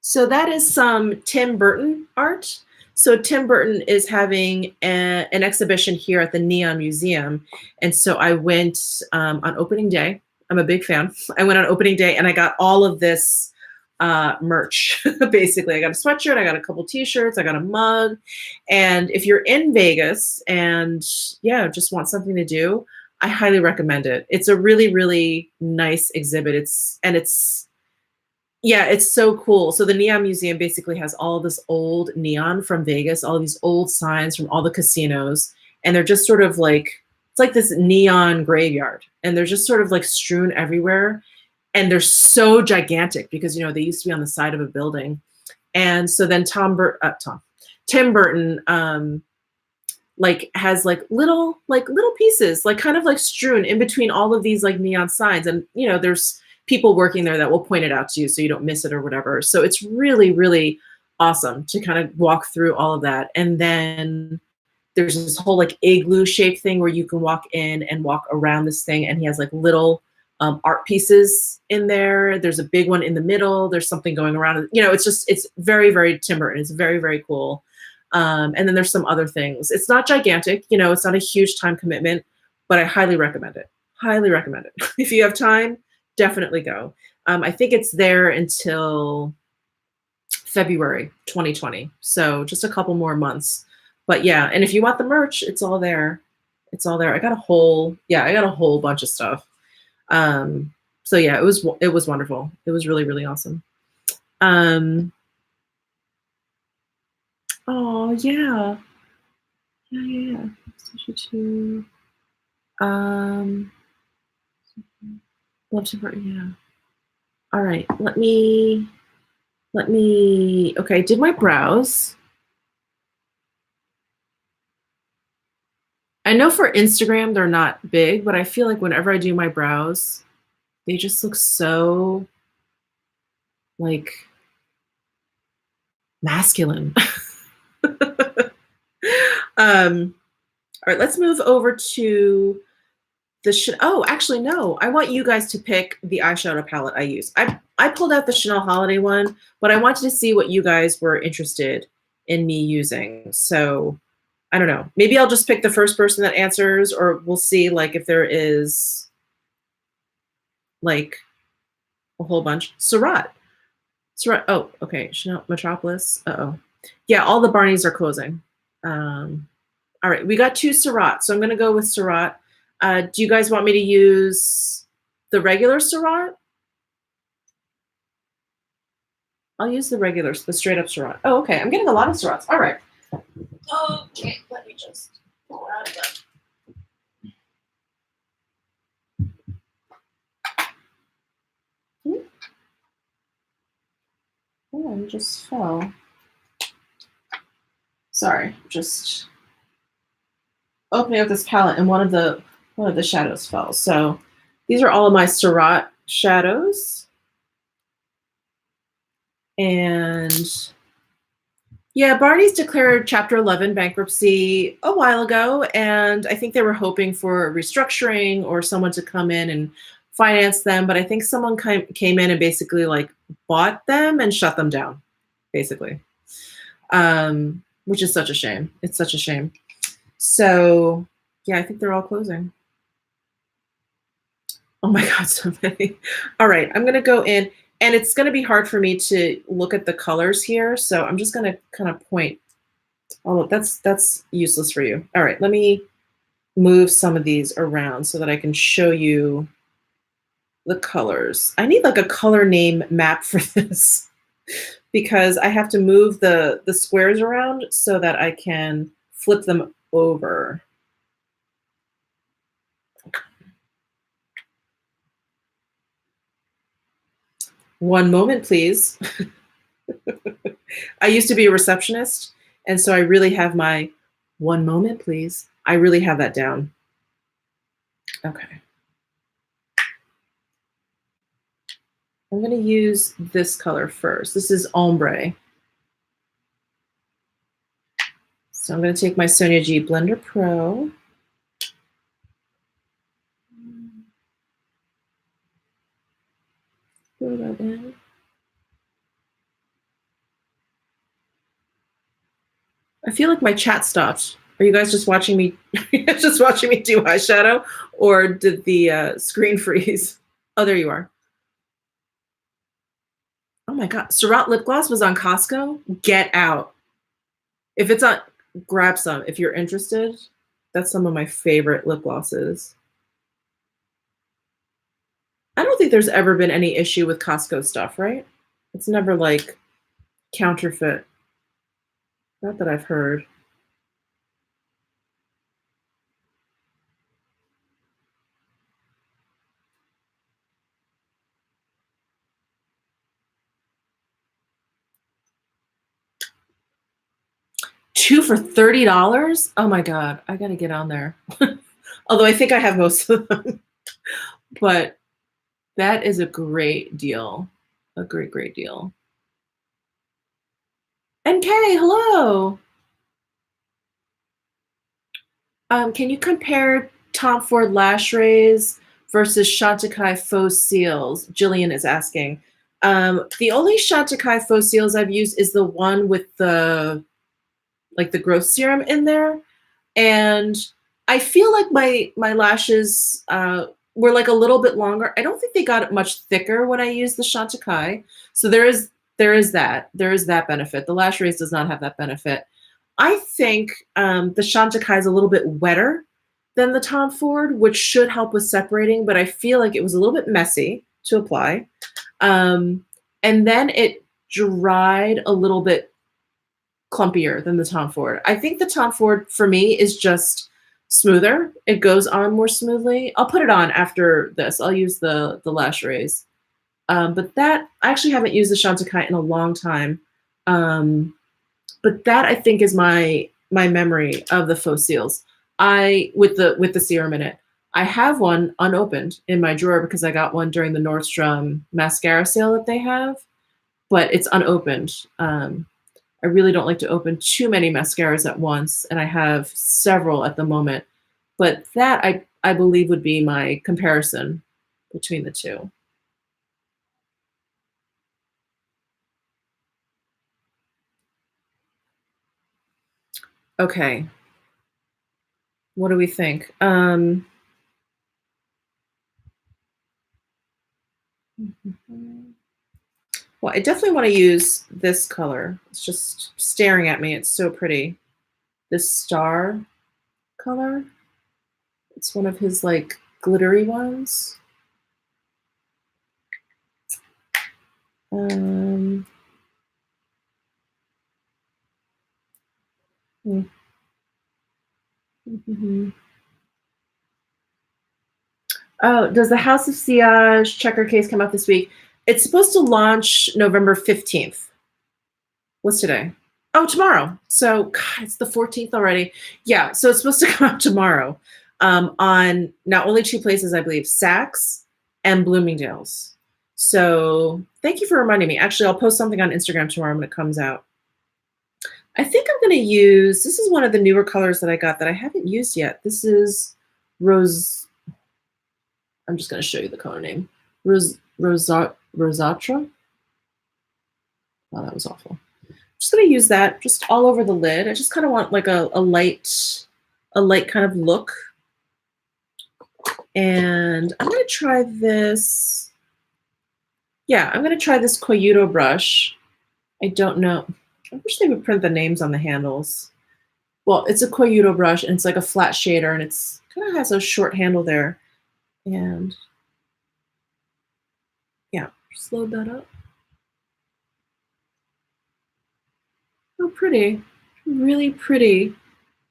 So that is some Tim Burton art. So Tim Burton is having an exhibition here at the Neon Museum. And so I went on opening day. I'm a big fan. I went on opening day and I got all of this merch. Basically, I got a sweatshirt, I got a couple t-shirts, I got a mug. And if you're in Vegas and yeah, just want something to do, I highly recommend it. It's a really, really nice exhibit. It's so cool. So the Neon Museum basically has all this old neon from Vegas, all these old signs from all the casinos. And they're just sort of like, it's like this neon graveyard. And they're just sort of like strewn everywhere. And they're so gigantic because, you know, they used to be on the side of a building. And so then Tim Burton, like has like little pieces, like kind of like strewn in between all of these like neon signs. And, you know, there's people working there that will point it out to you so you don't miss it or whatever. So it's really, really awesome to kind of walk through all of that. And then there's this whole like igloo shaped thing where you can walk in and walk around this thing. And he has like little art pieces in there. There's a big one in the middle. There's something going around. You know, it's very, very Tim Burton. It's very, very cool. And then there's some other things. It's not gigantic, you know, it's not a huge time commitment, but I highly recommend it. Highly recommend it. If you have time, definitely go. I think it's there until February 2020. So just a couple more months. But yeah, and if you want the merch, it's all there. It's all there. I got a whole bunch of stuff. So yeah, it was wonderful. It was really, really awesome. Oh, yeah. Yeah. 62. Love to, yeah. All right, let me, okay, I did my brows. I know for Instagram, they're not big, but I feel like whenever I do my brows, they just look so, like, masculine. All right, let's move over to the, oh, actually, no, I want you guys to pick the eyeshadow palette I use. I pulled out the Chanel Holiday one, but I wanted to see what you guys were interested in me using. So I don't know. Maybe I'll just pick the first person that answers, or we'll see like if there is like a whole bunch. Surratt. Surratt. Oh, okay. Chanel Metropolis. Uh-oh. Yeah, all the Barneys are closing. All right, we got 2 Surratt, so I'm going to go with Surratt. Do you guys want me to use the regular Surratt? I'll use the regular, the straight up Surratt. Oh, okay. I'm getting a lot of Surratts. All right. Okay, let me just pull out of that. Oh, it just fell. Sorry, just opening up this palette and one of the shadows fell. So these are all of my Surratt shadows. And yeah, Barney's declared Chapter 11 bankruptcy a while ago, and I think they were hoping for restructuring or someone to come in and finance them, but I think someone came in and basically like bought them and shut them down, basically, which is such a shame. It's such a shame. So yeah, I think they're all closing. Oh my God, so many. All right, I'm gonna go in, and it's gonna be hard for me to look at the colors here, so I'm just gonna kind of point. Oh, that's useless for you. All right, let me move some of these around so that I can show you the colors. I need like a color name map for this because I have to move the squares around so that I can flip them over. One moment, please. I used to be a receptionist, and so I really have my one moment, please. I really have that down. Okay. I'm going to use this color first. This is Ombre. So I'm going to take my Sonia G Blender Pro. Fill that in. I feel like my chat stopped. Are you guys just watching me? Just watching me do eyeshadow, or did the screen freeze? Oh, there you are. Oh my God, Surratt lip gloss was on Costco. Get out! If it's on, grab some if you're interested. That's some of my favorite lip glosses. I don't think there's ever been any issue with Costco stuff, right? It's never like counterfeit. Not that I've heard. Two for $30? Oh my God, I gotta get on there. Although I think I have most of them. But that is a great deal. A great, great deal. NK, hello. Can you compare Tom Ford Lash Rays versus Chantecaille Faux Seals? Jillian is asking. The only Chantecaille Faux Seals I've used is the one with the growth serum in there. And I feel like my lashes were like a little bit longer. I don't think they got much thicker when I used the Chantecaille. So there is that. There is that benefit. The Lash Rays does not have that benefit. I think the Chantecaille is a little bit wetter than the Tom Ford, which should help with separating, but I feel like it was a little bit messy to apply. And then it dried a little bit clumpier than the Tom Ford. I think the Tom Ford for me is just smoother. It goes on more smoothly. I'll put it on after this. I'll use the lash rays. But that, I actually haven't used the Chantecaille in a long time. But that I think is my memory of the faux seals. With the serum in it. I have one unopened in my drawer because I got one during the Nordstrom mascara sale that they have, but it's unopened. I really don't like to open too many mascaras at once, and I have several at the moment. But that I believe would be my comparison between the two. Okay. What do we think? Well, I definitely want to use this color. It's just staring at me. It's so pretty. This star color. It's one of his like glittery ones. Mm-hmm. Oh, does the House of Sillage checker case come out this week? It's supposed to launch November 15th. What's today? Oh, tomorrow. So, God, it's the 14th already. Yeah, so it's supposed to come out tomorrow on now only two places, I believe, Saks and Bloomingdale's. So thank you for reminding me. Actually, I'll post something on Instagram tomorrow when it comes out. I think I'm going to use, this is one of the newer colors that I got that I haven't used yet. This is Rose. I'm just going to show you the color name. Rosatra. Oh, that was awful. I'm just going to use that just all over the lid. I just kind of want like a light kind of look. And I'm going to try this. Yeah, I'm going to try this Coyuto brush. I don't know. I wish they would print the names on the handles. Well, it's a Coyuto brush, and it's like a flat shader, and it's kind of has a short handle there. And yeah, just load that up. Oh, pretty. Really pretty,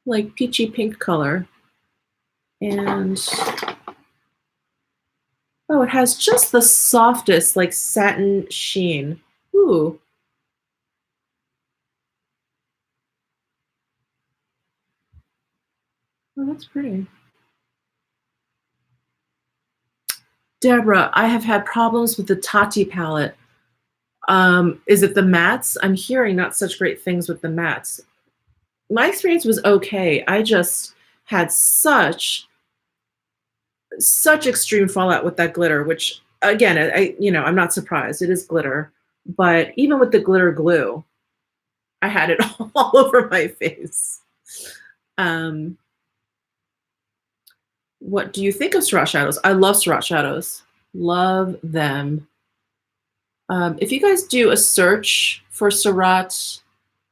like peachy pink color. And oh, it has just the softest, like satin sheen. Ooh. Oh, that's pretty. Deborah, I have had problems with the Tati palette. Is it the mattes? I'm hearing not such great things with the mattes. My experience was okay. I just had such extreme fallout with that glitter, which again, I'm not surprised. It is glitter, but even with the glitter glue, I had it all over my face. What do you think of Surratt shadows? I love Surratt shadows. Love them. If you guys do a search for Surratt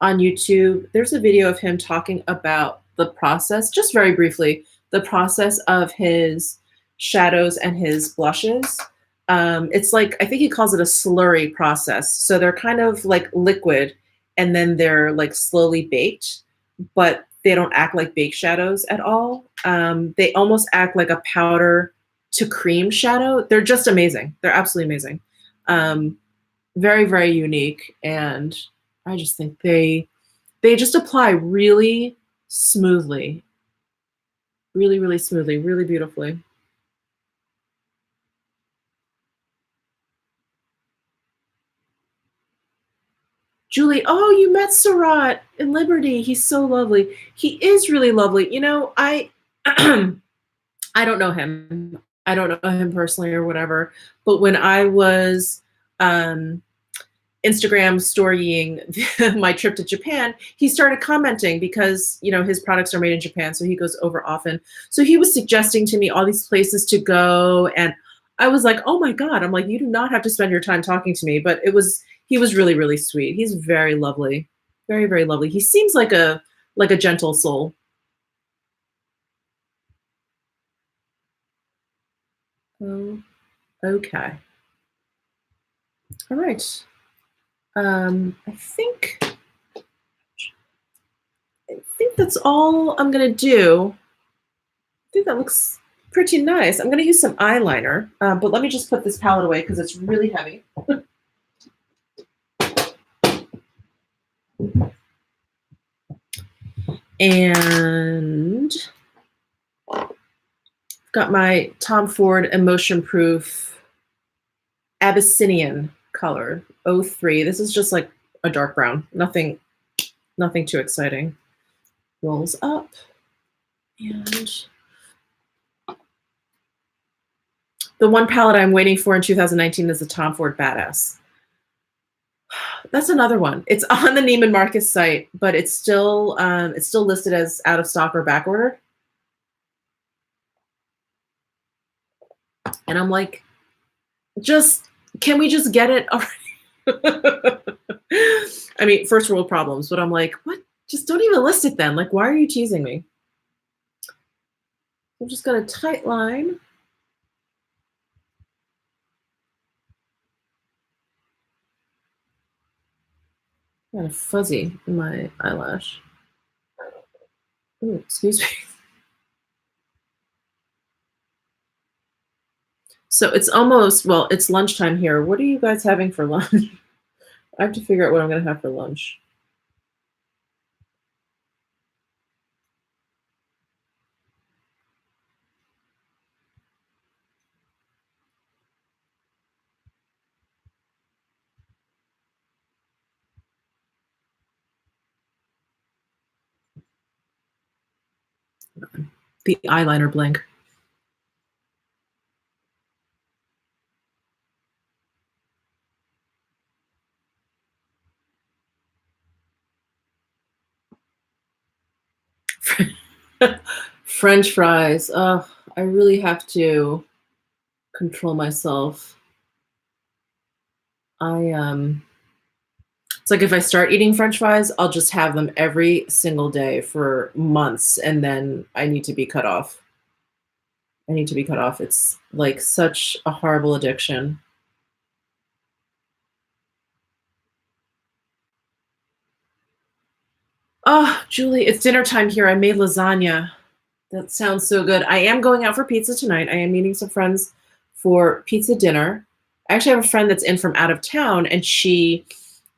on YouTube, there's a video of him talking about the process, just very briefly, the process of his shadows and his blushes. It's like, I think he calls it a slurry process. So they're kind of like liquid and then they're like slowly baked, but they don't act like baked shadows at all. They almost act like a powder to cream shadow. They're just amazing. They're absolutely amazing. Very, very unique. And I just think they just apply really smoothly. Really, really smoothly, really beautifully. Julie, oh, you met Surratt in Liberty. He's so lovely. He is really lovely. You know, I I don't know him. I don't know him personally or whatever. But when I was Instagram storying my trip to Japan, he started commenting because, you know, his products are made in Japan, so he goes over often. So he was suggesting to me all these places to go, and I was like, oh my God. I'm like, you do not have to spend your time talking to me. But he was really, really sweet. He's very lovely. Very, very lovely. He seems like a gentle soul. Oh, okay. All right. I think think that's all I'm gonna do. I think that looks pretty nice. I'm gonna use some eyeliner, but let me just put this palette away because it's really heavy. And got my Tom Ford Emotion Proof Abyssinian color, 03. This is just like a dark brown. Nothing too exciting. Rolls up. And the one palette I'm waiting for in 2019 is the Tom Ford Badass. That's another one. It's on the Neiman Marcus site, but it's still listed as out of stock or back ordered. And I'm like, can we just get it already? I mean, first world problems, but I'm like, what? Just don't even list it then. Like, why are you teasing me? I'm just gonna tight line. Kind of fuzzy in my eyelash. Ooh, excuse me. So it's almost, well, it's lunchtime here. What are you guys having for lunch? I have to figure out what I'm gonna have for lunch. The eyeliner blank. French fries. I really have to control myself. It's like if I start eating French fries, I'll just have them every single day for months, and then I need to be cut off. I need to be cut off. It's like such a horrible addiction. Oh, Julie, it's dinner time here. I made lasagna. That sounds so good. I am going out for pizza tonight. I am meeting some friends for pizza dinner. I actually have a friend that's in from out of town, and she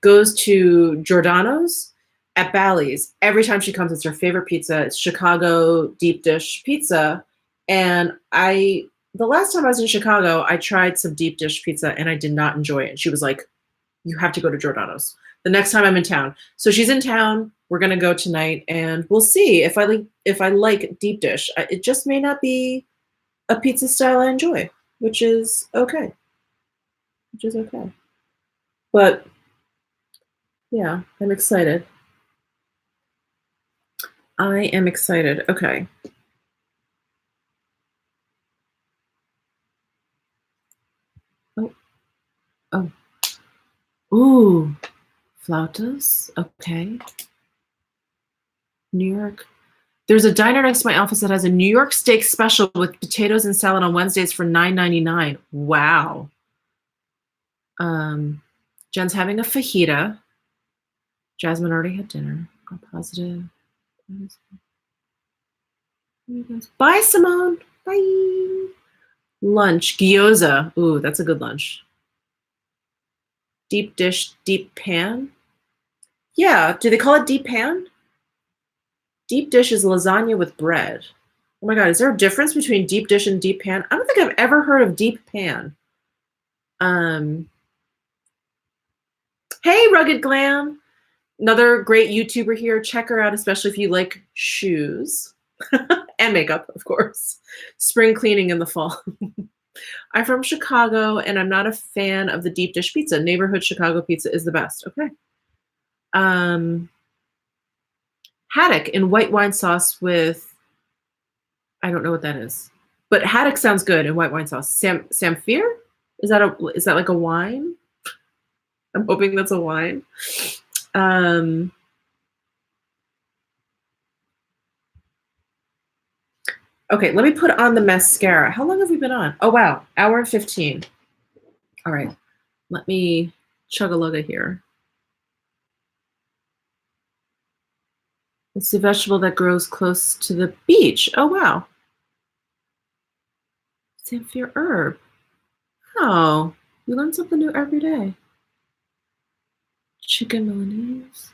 goes to Giordano's at Bally's. Every time she comes, it's her favorite pizza. It's Chicago deep dish pizza. And the last time I was in Chicago, I tried some deep dish pizza and I did not enjoy it. And she was like, you have to go to Giordano's the next time I'm in town. So she's in town. We're gonna go tonight, and we'll see if I like deep dish. It just may not be a pizza style I enjoy, which is okay. But yeah, I'm excited. I am excited. Okay. Oh. Ooh. Flautas. Okay. New York. There's a diner next to my office that has a New York steak special with potatoes and salad on Wednesdays for $9.99. Wow. Jen's having a fajita. Jasmine already had dinner. Go positive. Bye, Simone. Bye. Lunch. Gyoza. Ooh, that's a good lunch. Deep dish, deep pan. Yeah. Do they call it deep pan? Deep dish is lasagna with bread. Oh my God, is there a difference between deep dish and deep pan? I don't think I've ever heard of deep pan. Hey, Rugged Glam. Another great YouTuber here. Check her out, especially if you like shoes and makeup, of course. Spring cleaning in the fall. I'm from Chicago, and I'm not a fan of the deep dish pizza. Neighborhood Chicago pizza is the best. Okay. Haddock in white wine sauce with, I don't know what that is, but haddock sounds good in white wine sauce. Samphire? Is that like a wine? I'm hoping that's a wine. Okay, let me put on the mascara. How long have we been on? Oh, wow. Hour and 15. All right. Let me chug a lugga here. It's a vegetable that grows close to the beach. Oh, wow. Samphire herb. Oh, you learn something new every day. Chicken Milanese.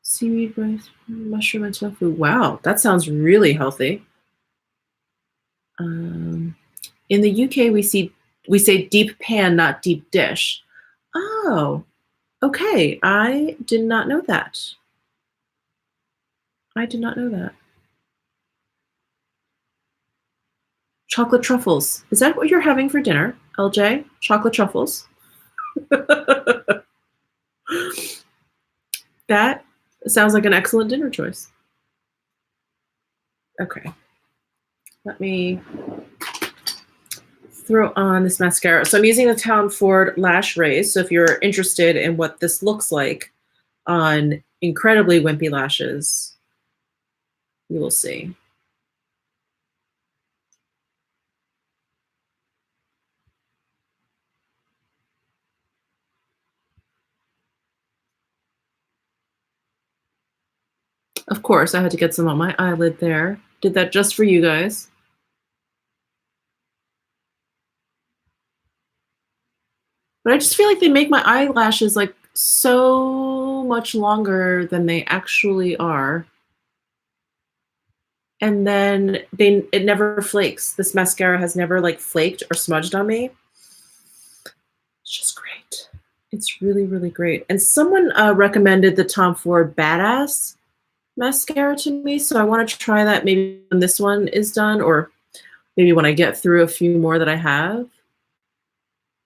Seaweed, rice, mushroom, and tofu. Wow, that sounds really healthy. In the UK, we say deep pan, not deep dish. Oh, okay. I did not know that. I did not know that. Chocolate truffles. Is that what you're having for dinner, LJ? Chocolate truffles? That sounds like an excellent dinner choice. Okay. Let me throw on this mascara. So I'm using the Tom Ford Lash Raise. So if you're interested in what this looks like on incredibly wimpy lashes, you will see. Of course, I had to get some on my eyelid there. Did that just for you guys. But I just feel like they make my eyelashes like so much longer than they actually are. And then it never flakes. This mascara has never like flaked or smudged on me. It's just great. It's really, really great. And someone recommended the Tom Ford Badass mascara to me, so I want to try that maybe when this one is done, or maybe when I get through a few more that I have.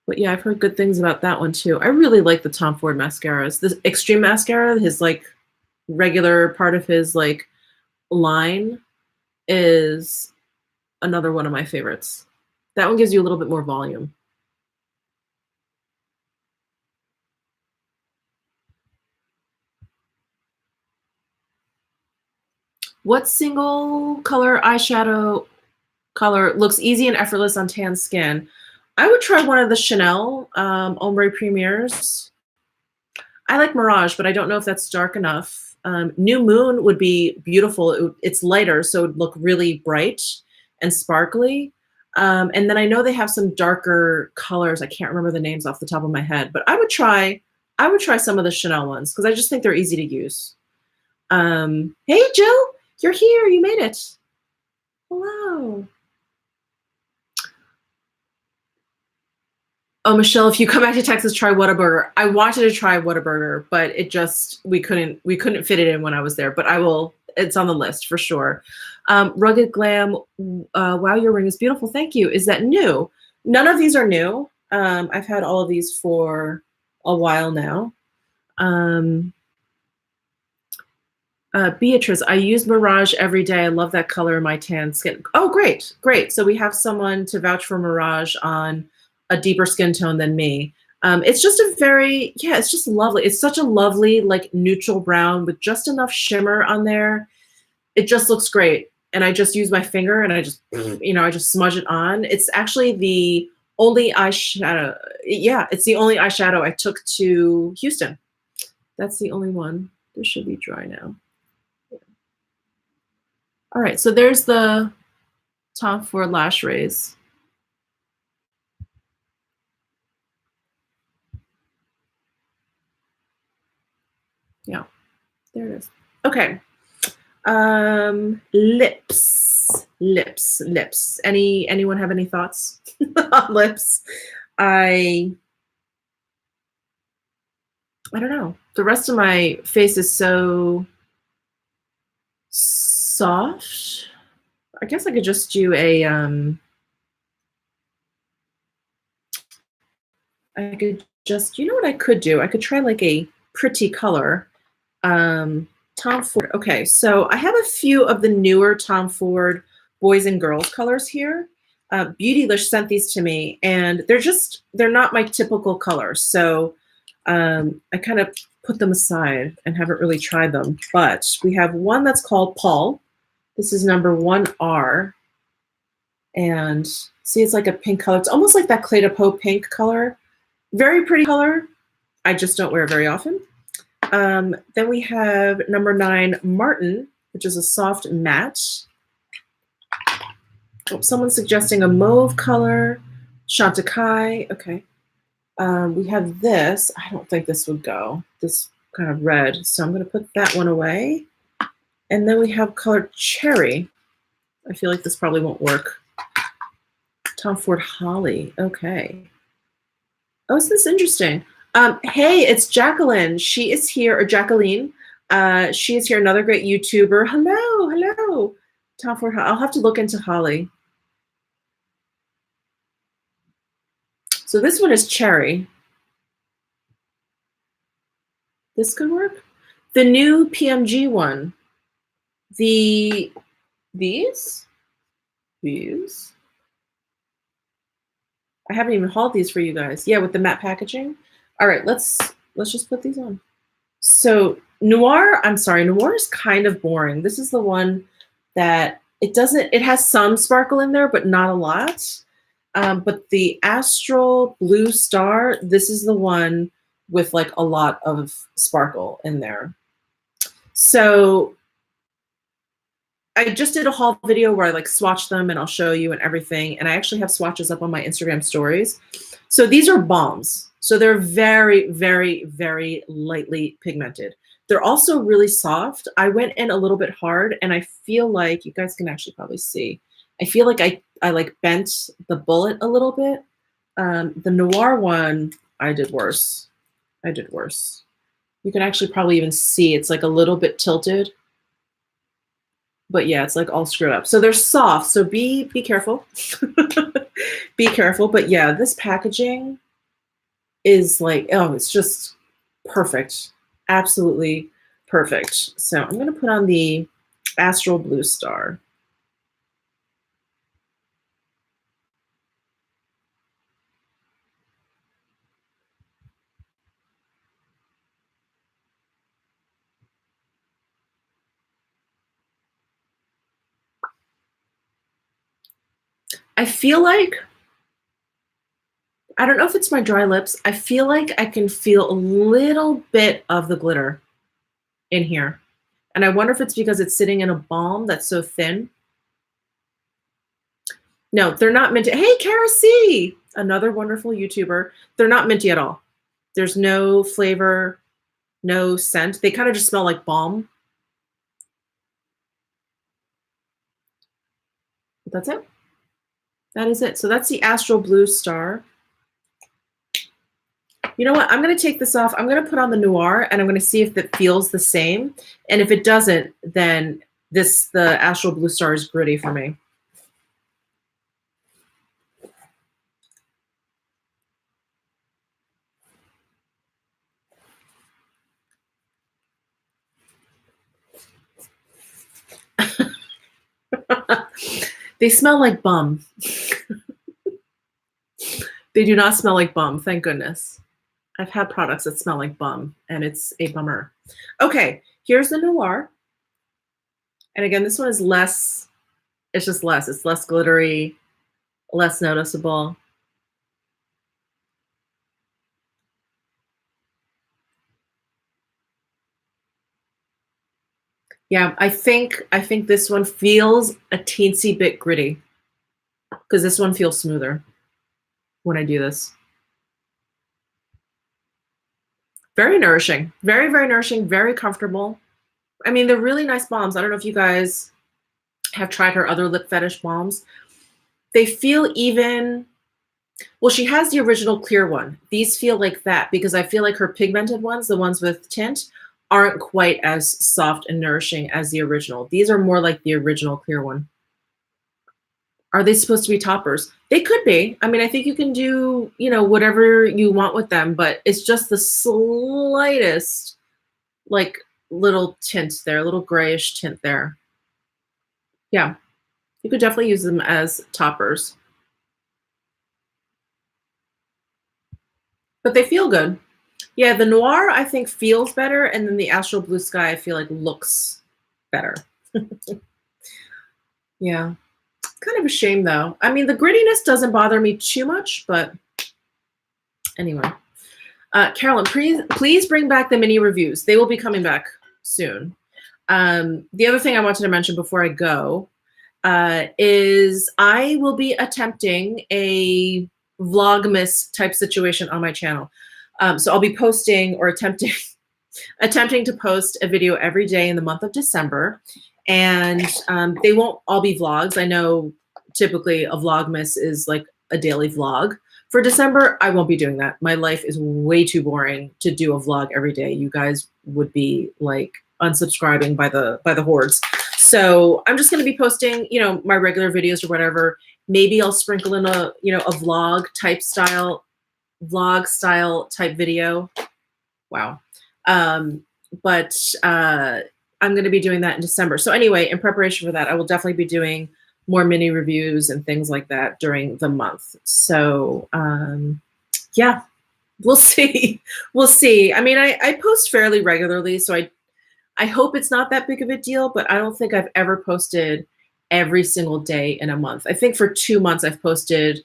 But yeah, I've heard good things about that one too. I really like the Tom Ford mascaras. This Extreme Mascara, his like regular part of his like line, is another one of my favorites. That one gives you a little bit more volume. What single color eyeshadow color looks easy and effortless on tan skin? I would try one of the Chanel Ombre Premiers. I like Mirage, but I don't know if that's dark enough. New Moon would be beautiful. It's lighter, so it would look really bright and sparkly. And then I know they have some darker colors. I can't remember the names off the top of my head, but I would try some of the Chanel ones because I just think they're easy to use. Hey, Jill, you're here. You made it. Hello. Oh, Michelle, if you come back to Texas, try Whataburger. I wanted to try Whataburger, but it just we couldn't fit it in when I was there. But I will. It's on the list for sure. Rugged Glam. Wow, your ring is beautiful. Thank you. Is that new? None of these are new. I've had all of these for a while now. Beatrice, I use Mirage every day. I love that color in my tan skin. Oh, great, great. So we have someone to vouch for Mirage on a deeper skin tone than me. It's just it's just lovely. It's such a lovely, like neutral brown with just enough shimmer on there. It just looks great. And I just use my finger and I just, I just smudge it on. It's actually the only eyeshadow. Yeah, it's the only eyeshadow I took to Houston. That's the only one. This should be dry now. All right, so there's the Tom Ford Lash Raise. Yeah, there it is. Okay. Lips. Anyone have any thoughts on lips? I don't know. The rest of my face is so soft. I guess I could just do a I could just, you know what I could do? I could try like a pretty color. Tom Ford. Okay, so I have a few of the newer Tom Ford boys and girls colors here. Beautylish sent these to me, and they're not my typical colors. So I kind of put them aside and haven't really tried them. But we have one that's called Paul. This is number 1R. And see, it's like a pink color. It's almost like that Clé de Peau pink color. Very pretty color. I just don't wear it very often. Then we have number 9, Martin, which is a soft matte. Oh, someone's suggesting a mauve color. Chantecaille. Okay. We have this. I don't think this would go. This kind of red. So I'm going to put that one away. And then we have color Cherry. I feel like this probably won't work. Tom Ford Holly. Okay. Oh, is this interesting? Hey, it's Jacqueline. She is here, or Jacqueline. She is here, another great YouTuber. Hello, hello. Tom Ford Holly. I'll have to look into Holly. So this one is Cherry. This could work. The new PMG one. These? I haven't even hauled these for you guys. Yeah, with the matte packaging. All right, let's just put these on. So Noir, I'm sorry, Noir is kind of boring. This is the one that it has some sparkle in there, but not a lot. But the Astral Blue Star, this is the one with like a lot of sparkle in there. So I just did a haul video where I like swatched them and I'll show you and everything. And I actually have swatches up on my Instagram stories. So these are balms. So they're very, very, very lightly pigmented. They're also really soft. I went in a little bit hard and I feel like, you guys can actually probably see, I feel like I like bent the bullet a little bit. The Noir one, I did worse. I did worse. You can actually probably even see it's like a little bit tilted. But yeah, it's like all screwed up. So they're soft. So be careful. Be careful. But yeah, this packaging is like, oh, it's just perfect. Absolutely perfect. So I'm going to put on the Astral Blue Star. I feel like, I don't know if it's my dry lips. I feel like I can feel a little bit of the glitter in here. And I wonder if it's because it's sitting in a balm that's so thin. No, they're not minty. Hey, Cara C, another wonderful YouTuber. They're not minty at all. There's no flavor, no scent. They kind of just smell like balm. But that's it. That is it. So that's the Astral Blue Star. You know what? I'm going to take this off. I'm going to put on the Noir, and I'm going to see if it feels the same. And if it doesn't, then the Astral Blue Star is gritty for me. They smell like bum. They do not smell like bum, thank goodness. I've had products that smell like bum, and it's a bummer. Okay, here's the Noir. And again, this one is less, it's just less. It's less glittery, less noticeable. Yeah, I think this one feels a teensy bit gritty because this one feels smoother when I do this. Very nourishing, very, very nourishing, very comfortable. I mean, they're really nice balms. I don't know if you guys have tried her other lip fetish balms. They feel even, well, she has the original clear one. These feel like that because I feel like her pigmented ones, the ones with tint, aren't quite as soft and nourishing as the original. These are more like the original clear one. Are they supposed to be toppers? They could be. I mean, I think you can do, you know, whatever you want with them, but it's just the slightest, like, little tint there, a little grayish tint there. Yeah, you could definitely use them as toppers. But they feel good. Yeah, the Noir, I think, feels better, and then the Astral Blue Sky, I feel like, looks better. Yeah. Kind of a shame, though. I mean, the grittiness doesn't bother me too much, but anyway. Carolyn, please bring back the mini reviews. They will be coming back soon. The other thing I wanted to mention before I go is I will be attempting a Vlogmas type situation on my channel. So I'll be posting or attempting to post a video every day in the month of December. And they won't all be vlogs. I know typically a Vlogmas is like a daily vlog. For December, I won't be doing that. My life is way too boring to do a vlog every day. You guys would be like unsubscribing by the hordes. So I'm just going to be posting, you know, my regular videos or whatever. Maybe I'll sprinkle in a, you know, a vlog style type video. Wow. But I'm going to be doing that in December. So anyway, in preparation for that, I will definitely be doing more mini reviews and things like that during the month. So yeah, we'll see. We'll see. I mean, I post fairly regularly, so I hope it's not that big of a deal, but I don't think I've ever posted every single day in a month. I think for 2 months I've posted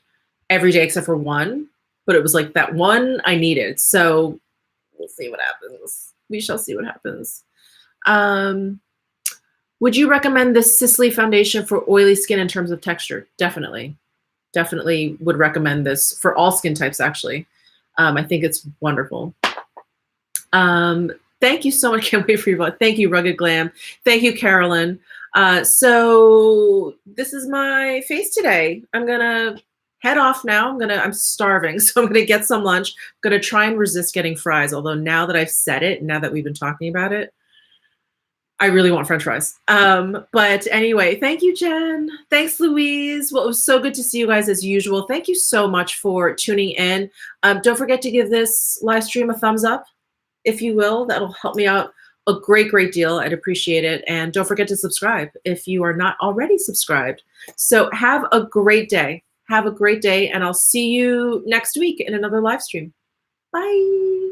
every day except for one, but it was like that one I needed. So we'll see what happens. We shall see what happens. Would you recommend this Sisley foundation for oily skin in terms of texture? Definitely. Definitely would recommend this for all skin types, actually. I think it's wonderful. Thank you so much. Can't wait for your vote. Thank you, Rugged Glam. Thank you, Carolyn. So this is my face today. I'm going to head off now. I'm starving, so I'm going to get some lunch. I'm going to try and resist getting fries, although now that I've said it, now that we've been talking about it, I really want French fries. But anyway, thank you, Jen. Thanks, Louise. Well, it was so good to see you guys as usual. Thank you so much for tuning in. Don't forget to give this live stream a thumbs up, if you will. That'll help me out a great, great deal. I'd appreciate it. And don't forget to subscribe if you are not already subscribed. So have a great day. Have a great day, and I'll see you next week in another live stream. Bye.